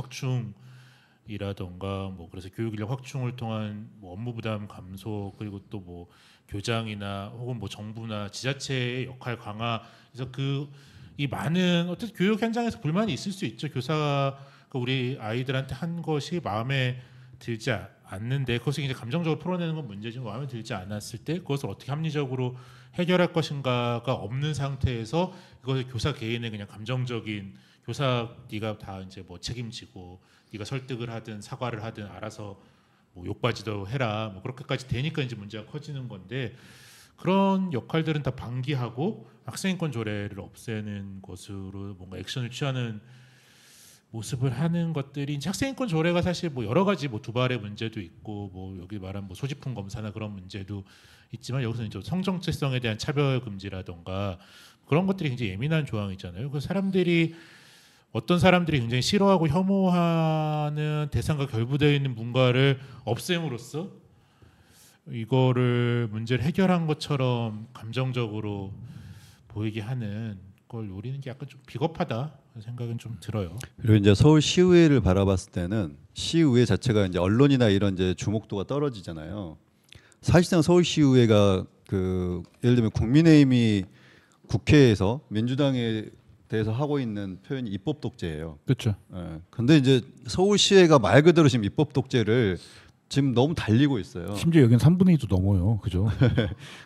확충이라던가 뭐 그래서 교육 인력 확충을 통한 뭐 업무 부담 감소 그리고 또 뭐 교장이나 혹은 뭐 정부나 지자체의 역할 강화 그래서 이 많은 어쨌든 교육 현장에서 불만이 있을 수 있죠. 교사가 우리 아이들한테 한 것이 마음에 들지 않는데 그것을 이제 감정적으로 풀어내는 건 문제지 마음에 들지 않았을 때 그것을 어떻게 합리적으로 해결할 것인가가 없는 상태에서 그것을 교사 개인의 그냥 감정적인 교사 네가 다 이제 뭐 책임지고 네가 설득을 하든 사과를 하든 알아서 뭐 욕받이도 해라 뭐 그렇게까지 되니까 이제 문제가 커지는 건데 그런 역할들은 다 방기하고 학생인권 조례를 없애는 것으로 뭔가 액션을 취하는 모습을 하는 것들이 이제 학생인권 조례가 사실 뭐 여러 가지 뭐 두발의 문제도 있고 뭐 여기 말한 뭐 소지품 검사나 그런 문제도 있지만 여기서 이제 성정체성에 대한 차별 금지라던가 그런 것들이 굉장히 예민한 조항이잖아요. 그래서 어떤 사람들이 굉장히 싫어하고 혐오하는 대상과 결부되어 있는 뭔가를 없앰으로써 이거를 문제를 해결한 것처럼 감정적으로 보이게 하는 걸 노리는 게 약간 좀 비겁하다 생각은 좀 들어요. 그리고 이제 서울시의회를 바라봤을 때는 시의회 자체가 이제 언론이나 이런 이제 주목도가 떨어지잖아요. 사실상 서울시의회가 그 예를 들면 국민의힘이 국회에서 민주당에 대해서 하고 있는 표현이 입법 독재예요. 그렇죠. 근데 이제 서울시의회가 말 그대로 지금 입법 독재를 지금 너무 달리고 있어요. 심지어 여기는 3분의 2도 넘어요. 그죠?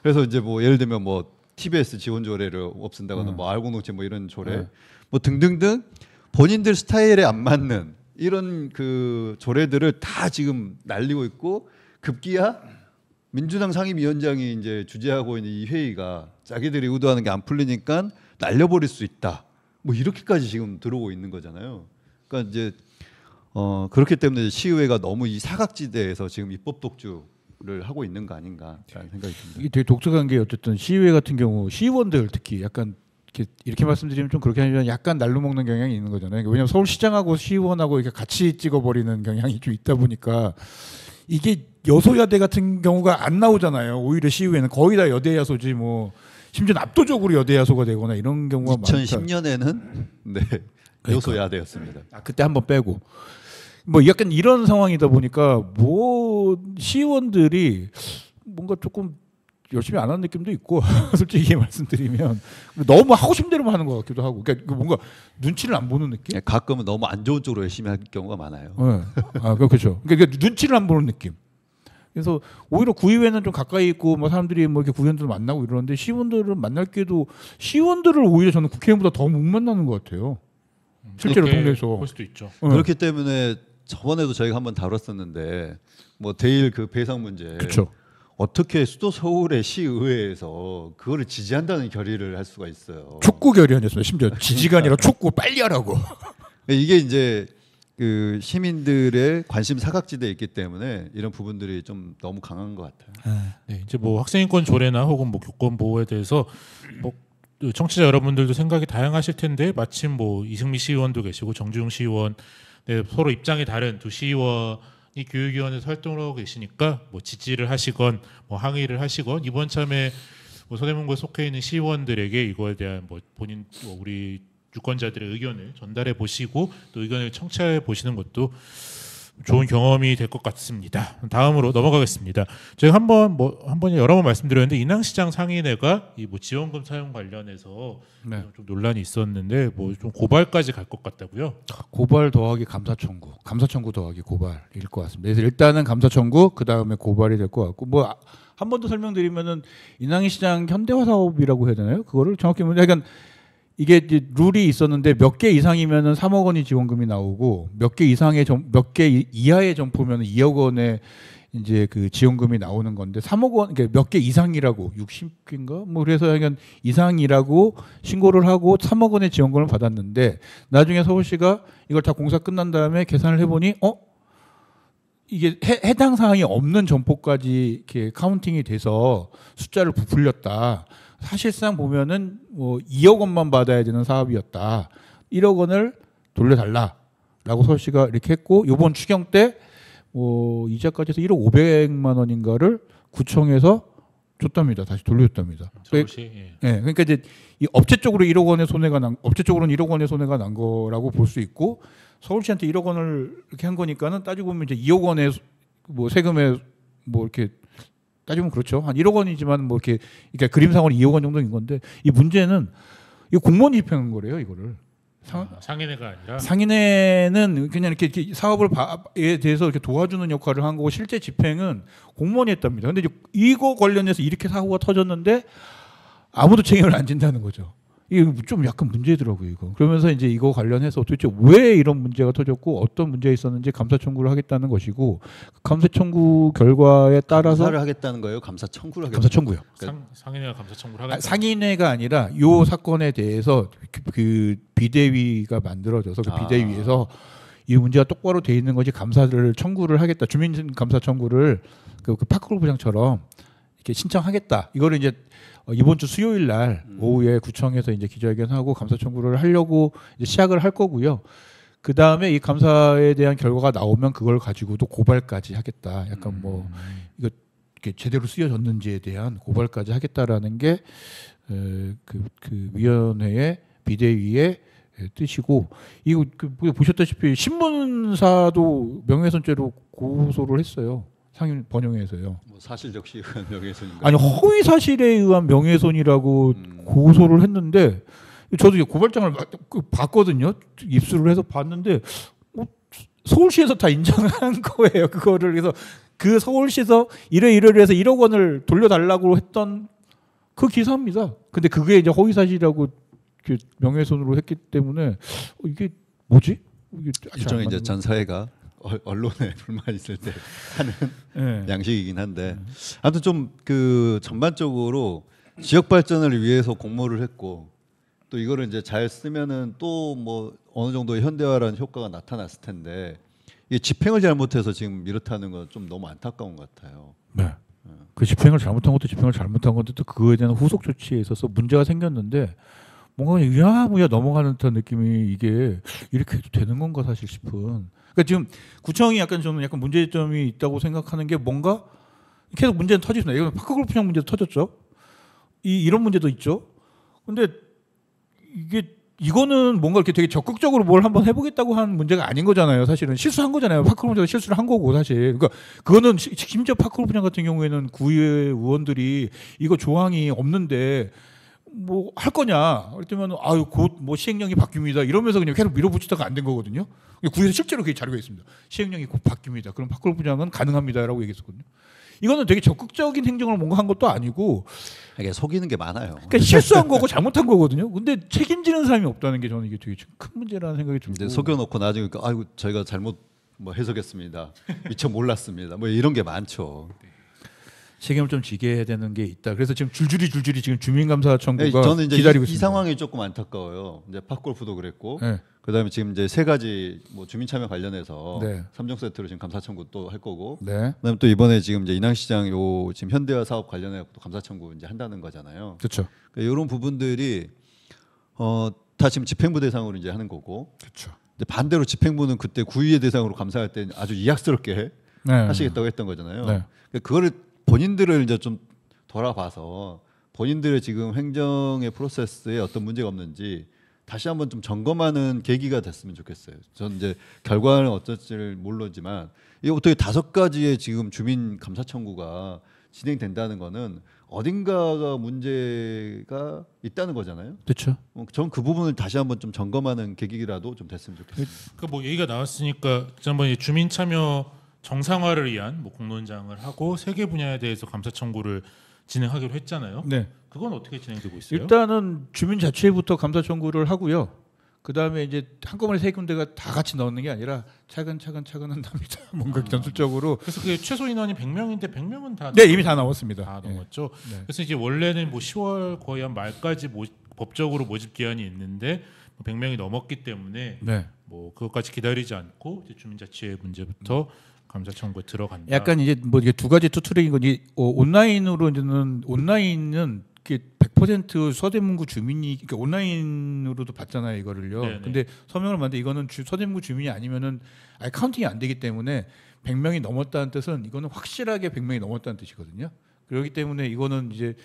그래서 이제 뭐 예를 들면 뭐 TBS 지원 조례를 없앤다거나 뭐 알공동체 뭐 이런 조례 뭐 등등등 본인들 스타일에 안 맞는 이런 그 조례들을 다 지금 날리고 있고 급기야 민주당 상임위원장이 이제 주재하고 있는 이 회의가 자기들이 의도하는 게 안 풀리니까 날려버릴 수 있다. 뭐 이렇게까지 지금 들어오고 있는 거잖아요. 그러니까 이제 그렇기 때문에 시의회가 너무 이 사각지대에서 지금 입법 독주를 하고 있는 거 아닌가라는 생각이 듭니다. 이게 되게 독특한 게 어쨌든 시의회 같은 경우 시의원들 특히 약간 이렇게 말씀드리면 좀 그렇게 하지만 약간 날로 먹는 경향이 있는 거잖아요. 왜냐하면 서울시장하고 시의원하고 이렇게 같이 찍어버리는 경향이 좀 있다 보니까 이게 여소야대 같은 경우가 안 나오잖아요. 오히려 시의회는 거의 다 여대야소지 뭐 심지어 압도적으로 여대야소가 되거나 이런 경우가 2010년에는 네 여소야대였습니다. 그때 한번 빼고 뭐 약간 이런 상황이다 보니까 뭐 시의원들이 뭔가 조금 열심히 안 하는 느낌도 있고 솔직히 말씀드리면 너무 하고 싶은 대로만 하는 것 같기도 하고 그러니까 뭔가 눈치를 안 보는 느낌? 가끔은 너무 안 좋은 쪽으로 열심히 할 경우가 많아요. 네. 그렇죠. 그러니까 눈치를 안 보는 느낌. 그래서 오히려 구의회는 좀 가까이 있고 뭐 사람들이 뭐 이렇게 구의원들 만나고 이러는데 시의원들은 만날 게도 시의원들을 오히려 저는 국회의원보다 더 못 만나는 것 같아요. 실제로 동네에서. 볼 수도 있죠. 그렇기 때문에 저번에도 저희가 한번 다뤘었는데 뭐 대일 그 배상 문제. 그렇죠. 어떻게 수도 서울의 시의회에서 그거를 지지한다는 결의를 할 수가 있어요. 촉구 결의안이었어요. 심지어 지지가 아니라 촉구 빨리 하라고. 이게 이제 그 시민들의 관심 사각지대에 있기 때문에 이런 부분들이 좀 너무 강한 것 같아요. 네, 이제 뭐 학생인권 조례나 혹은 뭐 교권 보호에 대해서 뭐 청취자 여러분들도 생각이 다양하실 텐데 마침 뭐 이승미 시의원도 계시고 정주영 시의원 네, 서로 입장이 다른 두 시의원이 교육위원회에서 활동을 하고 계시니까 뭐 지지를 하시건 뭐 항의를 하시건 이번 참에 뭐 서대문구에 속해 있는 시의원들에게 이거에 대한 뭐 본인 뭐 우리 유권자들의 의견을 전달해 보시고 또 의견을 청취해 보시는 것도 좋은 경험이 될 것 같습니다. 다음으로 넘어가겠습니다. 저희 한 번 여러 번 말씀드렸는데 인왕시장 상인회가 이 뭐 지원금 사용 관련해서 좀 논란이 있었는데 뭐 좀 고발까지 갈 것 같다고요? 고발 더하기 감사 청구 더하기 고발일 것 같습니다. 그래서 일단은 감사 청구 그 다음에 고발이 될 것 같고 뭐 한 번 더 설명드리면은 인왕시장 현대화 사업이라고 해야 되나요? 그거를 정확히 보면 약간 이게 이제 룰이 있었는데 몇 개 이상이면은 3억 원이 지원금이 나오고 몇 개 이하의 점포면은 2억 원의 이제 그 지원금이 나오는 건데 3억 원 그러니까 몇 개 이상이라고 60개인가 뭐 그래서 약간 이상이라고 신고를 하고 3억 원의 지원금을 받았는데 나중에 서울시가 이걸 다 공사 끝난 다음에 계산을 해보니 이게 해당 사항이 없는 점포까지 이렇게 카운팅이 돼서 숫자를 부풀렸다. 사실상 보면은 뭐 2억 원만 받아야 되는 사업이었다. 1억 원을 돌려달라라고 서울시가 이렇게 했고 이번 추경 때 뭐 이자까지 해서 1억 500만 원인가를 구청에서 줬답니다. 다시 돌려줬답니다. 서울시. 예. 그러니까 이제 이 업체 쪽으로 1억 원의 손해가 업체 쪽으로는 1억 원의 손해가 난 거라고 볼 수 있고 서울시한테 1억 원을 이렇게 한 거니까는 따지고 보면 이제 2억 원의 뭐 세금에 뭐 이렇게 따지면 그렇죠. 한 1억 원이지만 뭐 이렇게 그러니까 그림상으로 2억 원 정도인 건데 이 문제는 이 공무원이 집행한 거래요, 이거를. 상인회가 아니라 상인회는 그냥 이렇게 사업에 대해서 이렇게 도와주는 역할을 한 거고 실제 집행은 공무원이 했답니다. 근데 이제 이거 관련해서 이렇게 사고가 터졌는데 아무도 책임을 안 진다는 거죠. 이게 좀 약간 문제더라고요, 이거. 그러면서 이제 이거 관련해서 도대체 왜 이런 문제가 터졌고 어떤 문제가 있었는지 감사 청구를 하겠다는 것이고 감사 청구 결과에 따라서 감사를 하겠다는 거예요. 감사 청구를 하겠다는 감사 청구요. 상인회가 감사 청구를 하겠다. 상인회가 아니라 요 사건에 대해서 그 비대위가 만들어져서 그 비대위에서 이 문제가 똑바로 돼 있는 것이 감사를 청구를 하겠다. 주민 감사 청구를 그 파크골프장처럼 이렇게 신청하겠다. 이거를 이제 이번 주 수요일 날 오후에 구청에서 이제 기자회견하고 감사 청구를 하려고 이제 시작을 할 거고요. 그 다음에 이 감사에 대한 결과가 나오면 그걸 가지고도 고발까지 하겠다. 약간 뭐 이거 이렇게 제대로 쓰여졌는지에 대한 고발까지 하겠다라는 게 그 위원회의 비대위의 뜻이고 이거 보셨다시피 신문사도 명예훼손죄로 고소를 했어요. 상임 번영회에서요. 뭐 사실적시 의한 명예훼손인가? 아니 허위 사실에 의한 명예훼손이라고 고소를 했는데 저도 이제 고발장을 봤거든요. 입수를 해서 봤는데 서울시에서 다 인정한 거예요. 그거를 그래서 그 서울시에서 이래서 1억 원을 돌려달라고 했던 그 기사입니다. 근데 그게 이제 허위 사실이라고 명예훼손으로 했기 때문에 이게 뭐지? 이게 일종의 이제 전 사회가 언론에 불만 있을 때 하는 양식이긴 한데 아무튼 좀 그 전반적으로 지역 발전을 위해서 공모를 했고 또 이거를 이제 잘 쓰면은 또 뭐 어느 정도의 현대화라는 효과가 나타났을 텐데 이게 집행을 잘못해서 지금 이렇다는 건 좀 너무 안타까운 것 같아요. 네. 그 집행을 잘못한 것도 집행을 잘못한 건데 또 그거에 대한 후속 조치에 있어서 문제가 생겼는데 뭔가 유야무야 넘어가는 듯한 느낌이 이게 이렇게 해도 되는 건가 사실 싶은. 그러니까 지금 구청이 약간 저는 약간 문제점이 있다고 생각하는 게 뭔가 계속 문제는 터지습니다. 이건 파크골프장 문제도 터졌죠. 이런 문제도 있죠. 근데 이거는 뭔가 이렇게 되게 적극적으로 뭘 한번 해보겠다고 한 문제가 아닌 거잖아요. 사실은 실수한 거잖아요. 파크골프장도 실수를 한 거고 사실. 그러니까 그거는 심지어 파크골프장 같은 경우에는 구의회 의원들이 이거 조항이 없는데 뭐 할 거냐? 그랬더니 아유 곧 뭐 시행령이 바뀝니다. 이러면서 그냥 계속 밀어붙이다가 안 된 거거든요. 구의회 실제로 그게 자료가 있습니다. 시행령이 곧 바뀝니다. 그럼 파크골프장은 가능합니다라고 얘기했었거든요. 이거는 되게 적극적인 행정을 뭔가 한 것도 아니고 이게 속이는 게 많아요. 그러니까 실수한 거고 잘못한 거거든요. 근데 책임지는 사람이 없다는 게 저는 이게 되게 큰 문제라는 생각이 들고. 근데 속여놓고 나중에 아이고 저희가 잘못 뭐 해석했습니다. 미처 몰랐습니다. 뭐 이런 게 많죠. 책임을 좀 지게 해야 되는 게 있다. 그래서 지금 줄줄이 지금 주민감사 청구가 저는 이제 기다리고 이 있습니다. 상황이 조금 안타까워요. 이제 팝골프도 그랬고, 네. 그다음에 지금 이제 세 가지 뭐 주민 참여 관련해서 네. 3종 세트로 지금 감사 청구 또 할 거고, 네. 그다음에 또 이번에 지금 이제 인왕시장 요 지금 현대화 사업 관련해 또 감사 청구 이제 한다는 거잖아요. 그렇죠. 그러니까 이런 부분들이 다 지금 집행부 대상으로 이제 하는 거고, 그렇죠. 근데 반대로 집행부는 그때 구의회 대상으로 감사할 때 아주 이악스럽게 네. 하시겠다고 했던 거잖아요. 네. 그러니까 그거를 본인들을 이제 좀 돌아봐서 본인들의 지금 행정의 프로세스에 어떤 문제가 없는지 다시 한번 좀 점검하는 계기가 됐으면 좋겠어요. 저는 이제 결과는 어쩔지를 모르지만 이게 어떻게 5가지의 지금 주민 감사 청구가 진행된다는 거는 어딘가가 문제가 있다는 거잖아요. 그렇죠. 전 그 부분을 다시 한번 좀 점검하는 계기라도 좀 됐으면 좋겠습니다. 그 뭐 얘기가 나왔으니까 지난번에 주민 참여 정상화를 위한 뭐 공론장을 하고 3개 분야에 대해서 감사 청구를 진행하기로 했잖아요. 네. 그건 어떻게 진행되고 있어요? 일단은 주민자치회부터 감사 청구를 하고요. 그 다음에 이제 한꺼번에 3군데가 다 같이 넣는 게 아니라 차근차근 합니다. 뭔가 전술적으로. 그래서 그게 최소 인원이 100명인데 100명은 다 네, 이미 다 나왔습니다. 다 네. 넘었죠. 네. 그래서 이제 원래는 뭐 10월 거의 한 말까지 법적으로 모집 기한이 있는데 100명이 넘었기 때문에 네. 뭐 그것까지 기다리지 않고 이제 주민자치회 문제부터 감사 청구에 들어간다. 약간 이제 뭐 이게 두 가지 투트랙인 거지. 온라인으로는 이게 100% 서대문구 주민이 그러니까 온라인으로도 받잖아요 이거를요. 네네. 근데 서명을 만데 이거는 서대문구 주민이 아니면은 아예 카운팅이 안 되기 때문에 100명이 넘었다는 뜻은 이거는 확실하게 100명이 넘었다는 뜻이거든요. 그렇기 때문에 이거는 이제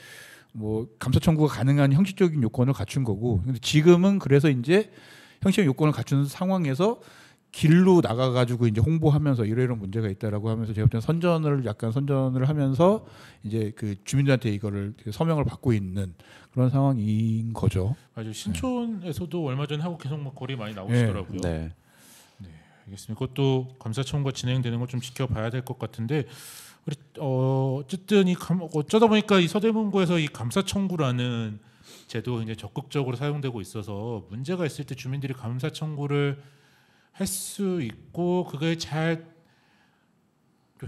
뭐 감사 청구가 가능한 형식적인 요건을 갖춘 거고. 근데 지금은 그래서 이제 형식적 요건을 갖춘 상황에서 길로 나가가지고 이제 홍보하면서 이런 문제가 있다라고 하면서 제가 볼 때는 선전을 하면서 이제 그 주민들한테 이거를 서명을 받고 있는 그런 상황인 거죠. 맞아요. 신촌에서도 얼마 전에 하고 계속 막 거리 많이 나오시더라고요. 네. 알겠습니다. 그것도 감사 청구가 진행되는 걸 좀 지켜봐야 될 것 같은데 우리 어쨌든 어쩌다 보니까 이 서대문구에서 이 감사 청구라는 제도 이제 적극적으로 사용되고 있어서 문제가 있을 때 주민들이 감사 청구를 할 수 있고 그게 잘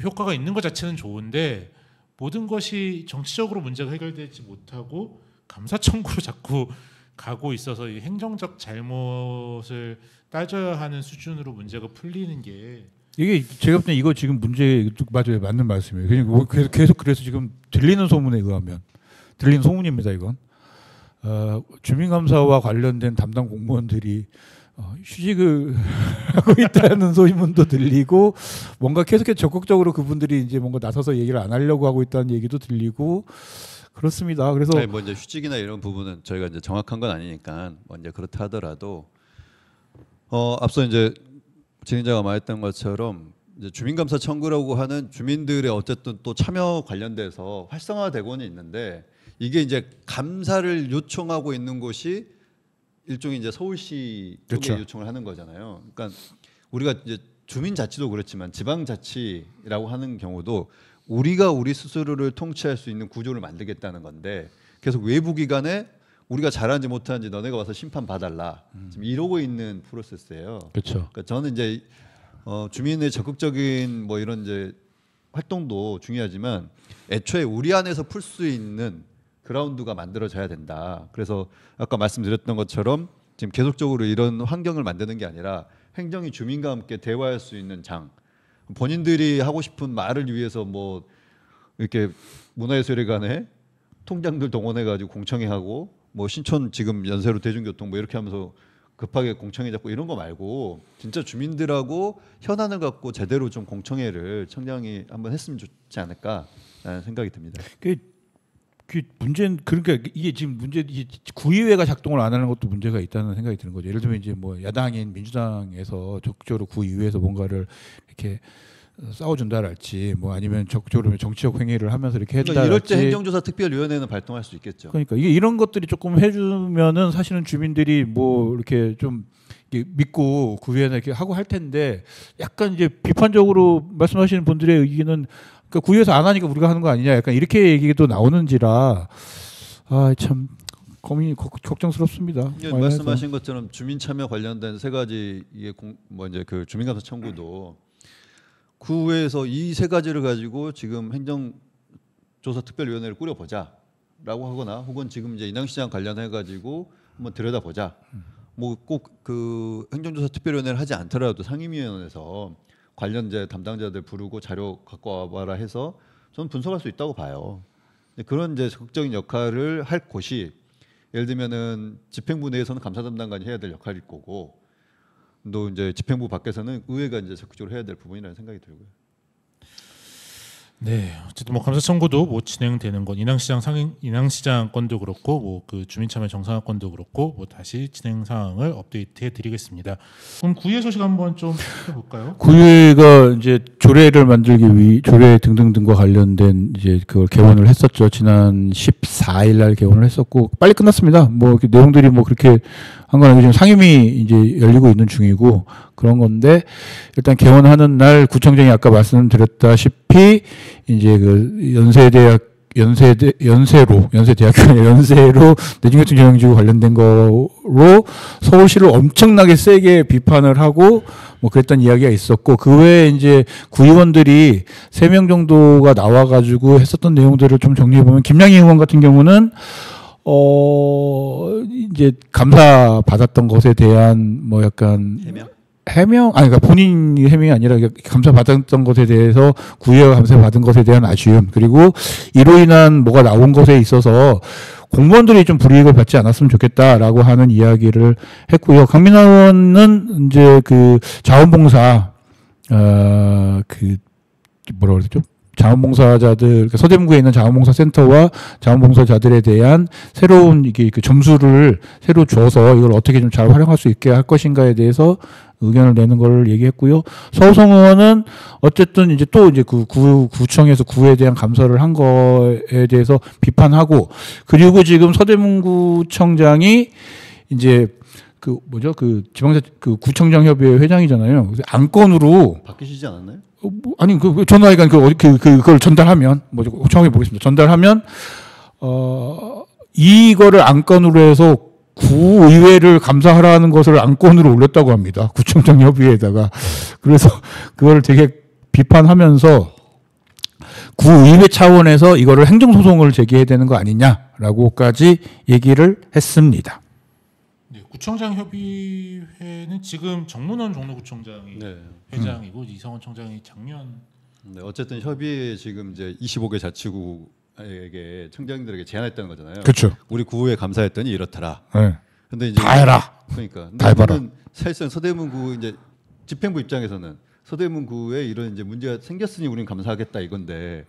효과가 있는 것 자체는 좋은데 모든 것이 정치적으로 문제가 해결되지 못하고 감사 청구로 자꾸 가고 있어서 이 행정적 잘못을 따져야 하는 수준으로 문제가 풀리는 게 이게 제가 볼 때 이거 지금 문제 맞아요. 맞는 말씀이에요. 그냥 계속 그래서 지금 들리는 소문에 의하면 들리는 소문입니다. 이건 주민감사와 관련된 담당 공무원들이 휴직을 하고 있다는 소문도 들리고 뭔가 계속해서 적극적으로 그분들이 이제 뭔가 나서서 얘기를 안 하려고 하고 있다는 얘기도 들리고 그렇습니다. 그래서 뭐 이제 휴직이나 이런 부분은 저희가 이제 정확한 건 아니니까 뭐 이제 그렇다 하더라도 앞서 이제 진행자가 말했던 것처럼 이제 주민감사 청구라고 하는 주민들의 어쨌든 또 참여 관련돼서 활성화되고는 있는데 이게 이제 감사를 요청하고 있는 곳이 일종의 이제 서울시 쪽에 그렇죠. 요청을 하는 거잖아요. 그러니까 우리가 이제 주민자치도 그렇지만 지방자치라고 하는 경우도 우리가 우리 스스로를 통치할 수 있는 구조를 만들겠다는 건데 계속 외부 기관에 우리가 잘하는지 못하는지 너네가 와서 심판 봐달라 지금 이러고 있는 프로세스예요. 그렇죠. 그러니까 저는 이제 주민의 적극적인 뭐 이런 이제 활동도 중요하지만 애초에 우리 안에서 풀 수 있는 그라운드가 만들어져야 된다. 그래서 아까 말씀드렸던 것처럼 지금 계속적으로 이런 환경을 만드는 게 아니라 행정이 주민과 함께 대화할 수 있는 장. 본인들이 하고 싶은 말을 위해서 뭐 이렇게 문화예술회관에 통장들 동원해가지고 공청회 하고 뭐 신촌 지금 연세로 대중교통 뭐 이렇게 하면서 급하게 공청회 잡고 이런 거 말고 진짜 주민들하고 현안을 갖고 제대로 좀 공청회를 청장이 한번 했으면 좋지 않을까라는 생각이 듭니다. 그 문제는 그러니까 이게 지금 이게 구의회가 작동을 안 하는 것도 문제가 있다는 생각이 드는 거죠. 예를 들면 이제 뭐 야당인 민주당에서 적극적으로 구의회에서 뭔가를 이렇게 싸워준다랄지 뭐 아니면 적극적으로 정치적 행위를 하면서 이렇게 해준다랄지. 그러니까 이럴 때 행정조사 특별위원회는 발동할 수 있겠죠. 그러니까 이게 이런 것들이 조금 해주면은 사실은 주민들이 뭐 이렇게 좀 믿고 구의회나 이렇게 하고 할 텐데 약간 이제 비판적으로 말씀하시는 분들의 의견은 그러니까 구의회에서 안 하니까 우리가 하는 거 아니냐 약간 이렇게 얘기도 나오는지라 참 고민이 걱정스럽습니다. 예, 말씀하신 것처럼 주민 참여 관련된 세 가지 이게 뭐 이제 그 주민감사 청구도 구의회에서 이 세 가지를 가지고 지금 행정조사 특별위원회를 꾸려보자라고 하거나 혹은 지금 이제 인왕시장 관련해 가지고 한번 들여다보자. 뭐 꼭 그 행정조사 특별위원회를 하지 않더라도 상임위원회에서 관련 이제 담당자들 부르고 자료 갖고 와봐라 해서 저는 분석할 수 있다고 봐요. 그런 이제 적극적인 역할을 할 곳이 예를 들면은 집행부 내에서는 감사 담당관이 해야 될 역할일 거고 또 이제 집행부 밖에서는 의회가 이제 적극적으로 해야 될 부분이라는 생각이 들고요. 네, 어쨌든 뭐 감사 청구도 뭐 진행되는 건 인왕시장 건도 그렇고 뭐 그 주민참여 정상화 건도 그렇고 뭐 다시 진행 사항을 업데이트해드리겠습니다. 그럼 구의회 소식 한번 좀 해볼까요? 구의회가 이제 조례를 만들기 위해 조례 등등등과 관련된 이제 그걸 개원을 했었죠. 지난 14일 날 개원을 했었고 빨리 끝났습니다. 뭐 내용들이 뭐 그렇게 한 건 아니고 지금 상임위 이제 열리고 있는 중이고 그런 건데 일단 개원하는 날 구청장이 아까 말씀드렸다시피 이제 그 연세대학교 대중교통 전용지구 관련된 거로 서울시를 엄청나게 세게 비판을 하고 뭐 그랬던 이야기가 있었고 그 외에 이제 구의원들이 3명 정도가 나와가지고 했었던 내용들을 좀 정리해 보면 김양희 의원 같은 경우는 이제 감사 받았던 것에 대한 뭐 약간 그러니까 본인이 해명이 아니라 감사 받았던 것에 대해서 구의회가 감사 받은 것에 대한 아쉬움 그리고 이로 인한 뭐가 나온 것에 있어서 공무원들이 좀 불이익을 받지 않았으면 좋겠다라고 하는 이야기를 했고요. 강민하 의원은 이제 그 자원봉사 그 뭐라 그러죠? 자원봉사자들, 그러니까 서대문구에 있는 자원봉사센터와 자원봉사자들에 대한 새로운 이게 그 점수를 새로 줘서 이걸 어떻게 좀 잘 활용할 수 있게 할 것인가에 대해서 의견을 내는 걸 얘기했고요. 서우성 의원은 어쨌든 이제 또 이제 그 구청에서 구에 대한 감사를 한 거에 대해서 비판하고, 그리고 지금 서대문구청장이 이제 그 뭐죠, 그 지방자 그 구청장 협의회 회장이잖아요. 그래서 안건으로 바뀌시지 않았나요? 아니 그 전화기관 그걸 전달하면 뭐 정확히 모르겠습니다. 전달하면 이거를 안건으로 해서 구의회를 감사하라는 것을 안건으로 올렸다고 합니다. 구청장 협의회에다가. 그래서 그걸 되게 비판하면서 구의회 차원에서 이거를 행정소송을 제기해야 되는 거 아니냐라고까지 얘기를 했습니다. 네, 구청장 협의회는 지금 정문원 종로구청장이 네. 회장이고 이성원 청장이 작년. 네, 어쨌든 협의회 지금 이제 25개 자치구에게 청장들에게 제안했다는 거잖아요. 그렇죠. 우리 구에 감사했더니 이렇더라. 네. 근데 이제 다 해라. 그러니까. 다 해봐라. 근데 사실상 서대문구 이제 집행부 입장에서는 서대문구에 이런 이제 문제가 생겼으니 우리는 감사하겠다 이건데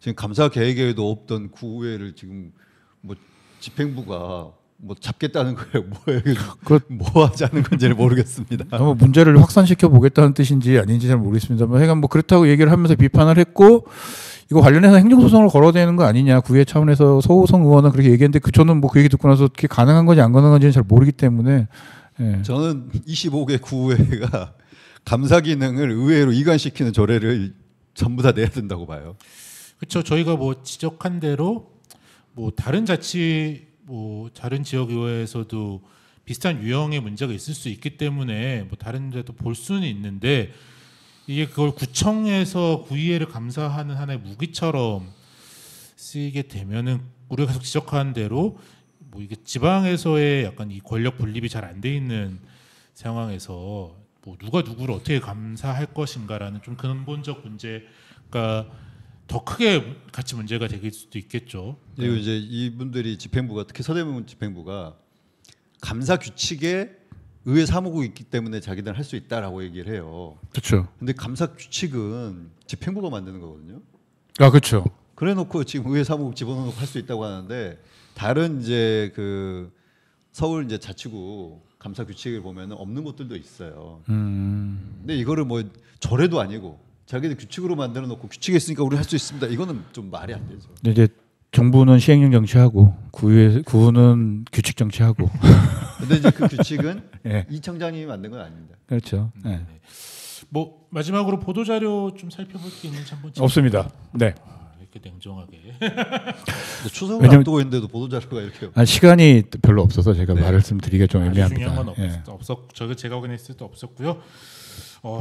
지금 감사 계획에도 없던 구의회를 지금 뭐 집행부가 뭐 잡겠다는 거예요. 뭐예요? 뭐 하자는 건지를 모르겠습니다. 아마 문제를 확산시켜 보겠다는 뜻인지 아닌지 잘 모르겠습니다만, 하여간 뭐 그렇다고 얘기를 하면서 비판을 했고, 이거 관련해서 행정소송을 걸어야 되는 거 아니냐, 구의회 차원에서 서우성 의원은 그렇게 얘기했는데 저는 뭐 그 얘기 듣고 나서 그게 가능한 건지 안 가능한 건지는 잘 모르기 때문에. 예. 저는 25개 구의회가 감사 기능을 의회로 이관시키는 조례를 전부 다 내야 된다고 봐요. 그렇죠. 저희가 뭐 지적한 대로 뭐 다른 지역 의회에서도 비슷한 유형의 문제가 있을 수 있기 때문에 뭐 다른 데도 볼 수는 있는데, 이게 그걸 구청에서 구의회를 감사하는 하나의 무기처럼 쓰이게 되면은 우리가 계속 지적한 대로 뭐 이게 지방에서의 약간 이 권력 분립이 잘 안 돼 있는 상황에서 뭐 누가 누구를 어떻게 감사할 것인가라는 좀 근본적 문제가 더 크게 같이 문제가 될 수도 있겠죠. 그리고 이제 이분들이 집행부가, 특히 서대문 집행부가 감사 규칙에 의회 사무국이 있기 때문에 자기들은 할 수 있다라고 얘기를 해요. 그렇죠. 근데 감사 규칙은 집행부가 만드는 거거든요. 아, 그렇죠. 그래놓고 지금 의회 사무국 집어넣고 할 수 있다고 하는데, 다른 이제 그 서울 이제 자치구 감사 규칙을 보면은 없는 곳들도 있어요. 근데 이거를 뭐 조례도 아니고 자기들 규칙으로 만들어 놓고 규칙에 있으니까 우리 할 수 있습니다. 이거는 좀 말이 안 되죠. 근데 이제 정부는 시행령 정치하고 구는 규칙 정치하고. 근데 이제 그 규칙은 예. 이 청장님이 만든 건 아닙니다. 그렇죠. 네. 뭐 마지막으로 보도 자료 좀 살펴볼 게 있는지 한번 없습니다. 네. 이렇게 냉정하게. 추석을 왜냐면- 앞두고 있는데도 보도자료가 이렇게 시간이 별로 없어서 제가 네. 말씀드리기가 좀 아주 애매합니다. 중요한 건 예. 제가 확인했을 때 없었고요.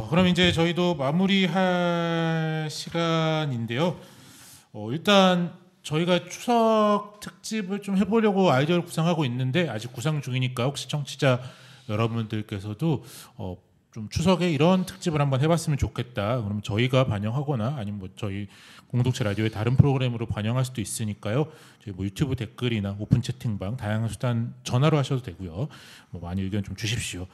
그럼 이제 저희도 마무리할 시간인데요. 일단 저희가 추석 특집을 좀 해보려고 아이디어를 구상하고 있는데 아직 구상 중이니까 혹시 청취자 여러분들께서도 좀 추석에 이런 특집을 한번 해봤으면 좋겠다. 그러면 저희가 반영하거나 아니면 뭐 저희 공동체 라디오의 다른 프로그램으로 반영할 수도 있으니까요. 저희 뭐 유튜브 댓글이나 오픈 채팅방 다양한 수단 전화로 하셔도 되고요. 뭐 많이 의견 좀 주십시오.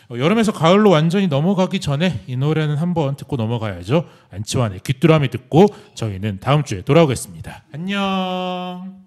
여름에서 가을로 완전히 넘어가기 전에 이 노래는 한번 듣고 넘어가야죠. 안치환의 귀뚜라미 듣고 저희는 다음 주에 돌아오겠습니다. 안녕.